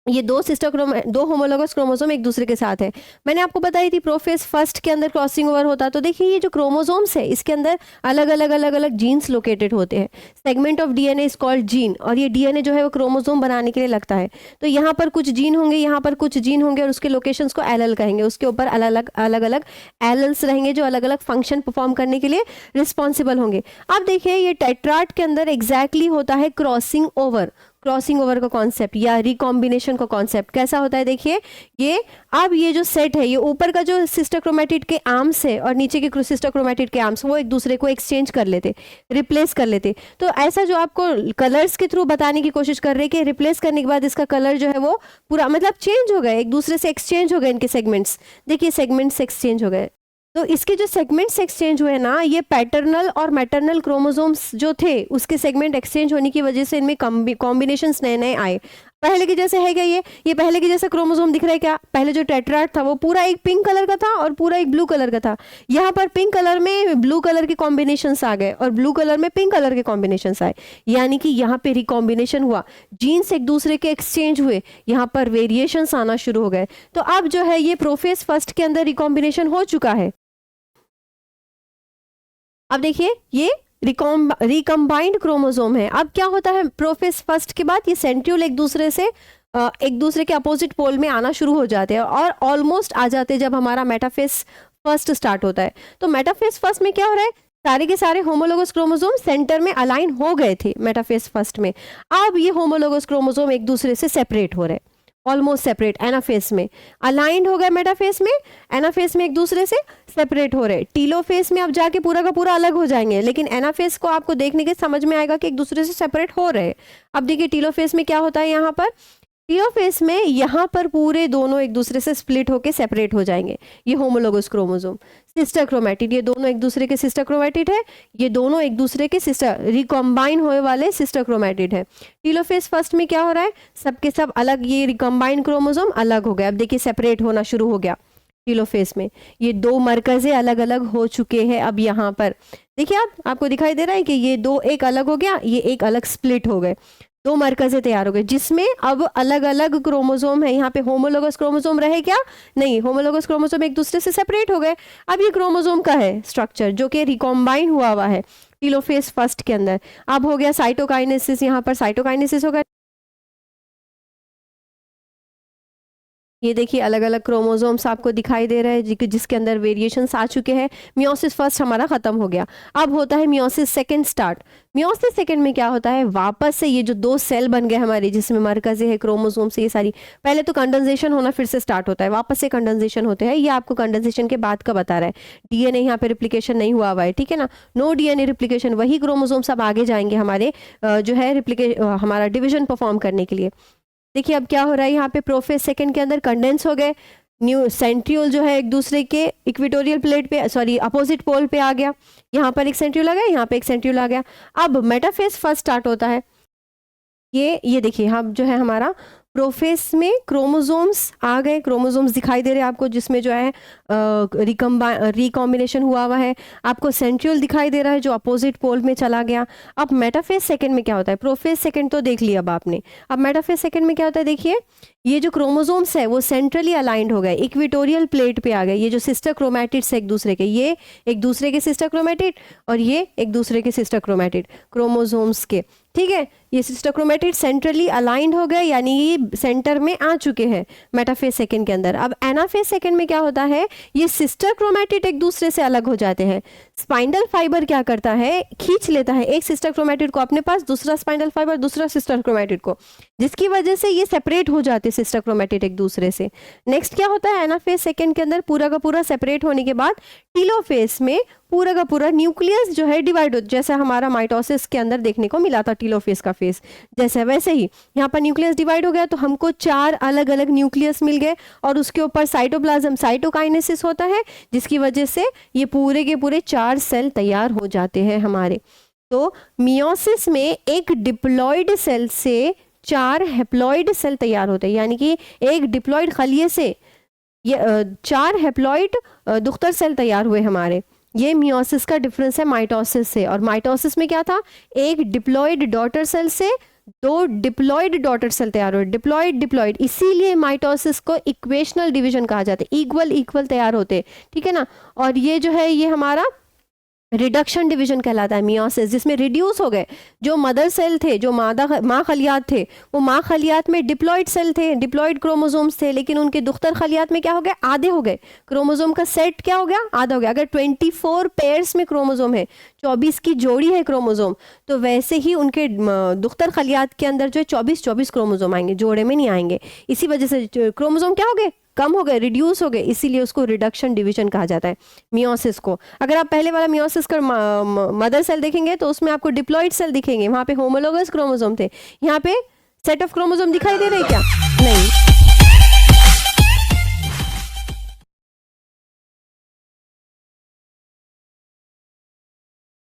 Speaker 1: ये 2 होमोलोगस क्रोमोसोम एक दूसरे के साथ है। मैंने आपको बताई थी प्रोफेज फर्स्ट के अंदर क्रॉसिंग ओवर होता। तो देखिए ये जो क्रोमोसोम्स है इसके अंदर अलग अलग जीन्स लोकेटेड होते हैं। Segment of DNA is called gene, और ये डीएनए जो है वो क्रोमोसोम बनाने के लिए लगता है। तो यहाँ पर कुछ जीन होंगे, यहाँ पर कुछ जीन होंगे, और उसके लोकेशंस को एलएल कहेंगे। उसके ऊपर अलग अलग एलएल्स रहेंगे जो अलग अलग फंक्शन परफॉर्म करने के लिए रिस्पॉन्सिबल होंगे। अब देखिए ये टेट्राड के अंदर एग्जैक्टली होता है क्रॉसिंग ओवर। क्रॉसिंग ओवर का कॉन्सेप्ट या रिकॉम्बिनेशन का कॉन्सेप्ट कैसा होता है, देखिए ये अब ये जो सेट है, ये ऊपर का जो सिस्टर क्रोमेटिड के आर्म्स है और नीचे के सिस्टर क्रोमेटिड के आर्म्स, वो एक दूसरे को एक्सचेंज कर लेते, रिप्लेस कर लेते। तो ऐसा जो आपको कलर्स के थ्रू बताने की कोशिश कर रहे हैं कि रिप्लेस करने के बाद इसका कलर जो है वो पूरा मतलब चेंज हो गए, एक दूसरे से एक्सचेंज हो गए इनके सेगमेंट्स। देखिए सेगमेंट्स एक्सचेंज हो गए। तो इसके जो सेगमेंट्स एक्सचेंज हुए ना, ये पैटर्नल और मैटरनल क्रोमोसोम्स जो थे उसके सेगमेंट एक्सचेंज होने की वजह से इनमें कॉम्बिनेशंस नए नए आए। पहले के जैसे है क्या ये पहले के जैसा क्रोमोसोम दिख रहा है क्या? पहले जो टेट्राड था वो पूरा एक पिंक कलर का था और पूरा एक ब्लू कलर का था। यहाँ पर पिंक कलर में ब्लू कलर के कॉम्बिनेशंस आ गए और ब्लू कलर में पिंक कलर के कॉम्बिनेशंस आए, यानी कि यहाँ पे रिकॉम्बिनेशन हुआ, जीन्स एक दूसरे के एक्सचेंज हुए, यहाँ पर वेरिएशंस आना शुरू हो गए। तो अब जो है ये प्रोफेज फर्स्ट के अंदर रिकॉम्बिनेशन हो चुका है। अब देखिए ये रिकम्बाइंड क्रोमोसोम है। अब क्या होता है प्रोफेज फर्स्ट के बाद ये सेंट्रियोल एक दूसरे के अपोजिट पोल में आना शुरू हो जाते हैं और ऑलमोस्ट आ जाते हैं जब हमारा मेटाफेज फर्स्ट स्टार्ट होता है। तो मेटाफेज फर्स्ट में क्या हो रहा है, सारे के सारे होमोलोगस क्रोमोसोम सेंटर में अलाइन हो गए थे मेटाफेज फर्स्ट में। अब ये होमोलोगस क्रोमोसोम एक दूसरे से सेपरेट हो रहे हैं, ऑलमोस्ट सेपरेट। एनाफेज में अलाइंड हो गए, मेटाफेज में, एनाफेज में एक दूसरे से सेपरेट हो रहे। टीलोफेज में अब जाके पूरा का पूरा अलग हो जाएंगे, लेकिन एनाफेज को आपको देखने के समझ में आएगा कि एक दूसरे से सेपरेट हो रहे। अब देखिए टीलोफेज में क्या होता है, यहाँ पर टीलोफेज में यहाँ पर पूरे दोनों एक दूसरे से स्प्लिट होके सेपरेट हो जाएंगे। ये होमोलोगस क्रोमोसोम, सिस्टर क्रोमेटिड, ये दोनों एक दूसरे के सिस्टर क्रोमेटिड है, ये दोनों एक दूसरे के सिस्टर रिकम्बाइन होने वाले सिस्टर क्रोमेटिड है। टीलोफेज फर्स्ट में क्या हो रहा है, सबके सब अलग, ये रिकम्बाइन क्रोमोसोम अलग हो गए। अब देखिए सेपरेट होना शुरू हो गया टीलोफेज में, ये दो मरकजे अलग अलग हो चुके हैं। अब यहाँ पर देखिए आपको दिखाई दे रहा है कि ये दो एक अलग हो गया, ये एक अलग स्प्लिट हो गए, दो मरकजे तैयार हो गए जिसमें अब अलग अलग क्रोमोसोम है। यहाँ पे होमोलोगस क्रोमोसोम रहे क्या? नहीं, होमोलोगस क्रोमोसोम एक दूसरे से सेपरेट हो गए। अब ये क्रोमोसोम का है स्ट्रक्चर जो कि रिकॉम्बाइन हुआ है टीलोफेज फर्स्ट के अंदर। अब हो गया साइटोकाइनेसिस, यहाँ पर साइटोकाइनेसिस हो गया। ये देखिए अलग अलग क्रोमोसोम्स आपको दिखाई दे रहे हैं जिसके अंदर वेरिएशंस आ चुके हैं। मियोसिस फर्स्ट हमारा खत्म हो गया, अब होता है meiosis second start. Meiosis second में क्या होता है, वापस से ये जो दो सेल बन गए हमारे जिसमें मरकज़े है क्रोमोसोम से, ये सारी पहले तो कंडेंसेशन होना फिर से स्टार्ट होता है, वापस से कंडेंसेशन होते हैं। ये आपको कंडेंसेशन के बाद का बता रहा है, डीएनए यहाँ पे रिप्लिकेशन नहीं हुआ है, ठीक है ना, नो डीएनए रिप्लिकेशन। वही क्रोमोसोम सब आगे जाएंगे हमारे जो है हमारा डिविजन परफॉर्म करने के लिए। देखिए अब क्या हो रहा है, यहाँ पे प्रोफेज सेकंड के अंदर कंडेंस हो गए, न्यू सेंट्रियोल जो है एक दूसरे के इक्वेटोरियल प्लेट पे अपोजिट पोल पे आ गया। यहाँ पर एक सेंट्रियोल आ गया, यहाँ पे एक सेंट्रियोल आ गया। अब मेटाफेज फर्स्ट स्टार्ट होता है। ये देखिए हम जो है हमारा प्रोफेज में क्रोमोसोम्स आ गए, क्रोमोसोम्स दिखाई दे रहे हैं आपको जिसमें जो है रिकॉम्बिनेशन हुआ है। आपको सेंट्रियोल दिखाई दे रहा है जो अपोजिट पोल में चला गया। अब मेटाफेज सेकंड में क्या होता है, प्रोफेज सेकंड तो देख लिया अब आपने, अब मेटाफेज सेकंड में क्या होता है, देखिए ये जो क्रोमोसोम्स है वो सेंट्रली अलाइंड हो गए, इक्वेटोरियल प्लेट पे आ गए। ये जो सिस्टर क्रोमेटिड्स है एक दूसरे के, ये एक दूसरे के सिस्टर क्रोमेटिड और ये एक दूसरे के सिस्टर क्रोमेटिड क्रोमोसोम्स के, ठीक है। ये सिस्टर क्रोमेटिड सेंट्रली अलाइंड हो गए, यानी ये सेंटर में आ चुके हैं मेटाफेज सेकंड के अंदर। अब एनाफेज सेकंड में क्या होता है, ये सिस्टर क्रोमेटिड एक दूसरे से अलग हो जाते हैं। स्पाइंडल फाइबर क्या करता है, खींच लेता है एक सिस्टर क्रोमेटिड को अपने पास, दूसरा स्पाइंडल फाइबर दूसरा सिस्टर क्रोमेटिड को, जिसकी वजह से ये सेपरेट हो जाते हैं सिस्टर क्रोमेटिड एक दूसरे से। नेक्स्ट क्या होता है, एनाफेज सेकंड के अंदर पूरा का पूरा सेपरेट होने के बाद टीलोफेज में पूरा का पूरा न्यूक्लियस जो है डिवाइड हो, जैसे हमारा माइटोसिस के अंदर देखने को मिला था टीलोफेज का फेस, जैसे वैसे ही यहाँ पर न्यूक्लियस डिवाइड हो गया। तो हमको 4 अलग अलग न्यूक्लियस मिल गए और उसके ऊपर साइटोप्लाज्म साइटोकाइनेसिस होता है, जिसकी वजह से ये पूरे के पूरे 4 सेल तैयार हो जाते हैं हमारे। तो मियोसिस में एक डिप्लॉइड सेल से 4 हैप्लॉइड सेल तैयार होते हैं, यानी कि एक डिप्लॉइड खलिए से ये 4 हैप्लॉइड दुख्तर सेल तैयार हुए हमारे। ये मियोसिस का डिफरेंस है माइटोसिस से। और माइटोसिस में क्या था, एक डिप्लॉइड डॉटर सेल से 2 डिप्लॉइड डॉटर सेल तैयार हुए, डिप्लॉइड, इसीलिए माइटोसिस को इक्वेशनल डिवीजन कहा जाता है, इक्वल तैयार होते, ठीक है ना। और ये जो है ये हमारा रिडक्शन डिवीजन कहलाता है, मियोसिस, जिसमें रिड्यूस हो गए जो मदर सेल थे, जो माँ खलियात थे, वो माँ खलियात में डिप्लॉइड सेल थे, डिप्लॉइड क्रोमोसोम्स थे, लेकिन उनके दुख्तर खलियात में क्या हो गया, आधे हो गए, क्रोमोसोम का सेट क्या हो गया, आधा हो गया। अगर 24 पेयर्स में क्रोमोसोम है, 24 की जोड़ी है क्रोमोसोम, तो वैसे ही उनके दुख्तर खलियात के अंदर जो है 24 क्रोमोसोम आएंगे, जोड़े में नहीं आएंगे। इसी वजह से क्रोमोसोम क्या हो गए, कम हो गए, रिड्यूस हो गए, इसीलिए उसको रिडक्शन डिवीजन कहा जाता है मियोसिस को। अगर आप पहले वाला मियोसिस का मदर सेल देखेंगे तो उसमें आपको डिप्लॉइड सेल दिखेंगे, वहां पे होमोलोगस क्रोमोसोम थे, यहाँ पे सेट ऑफ क्रोमोसोम दिखाई दे रहे हैं क्या, नहीं।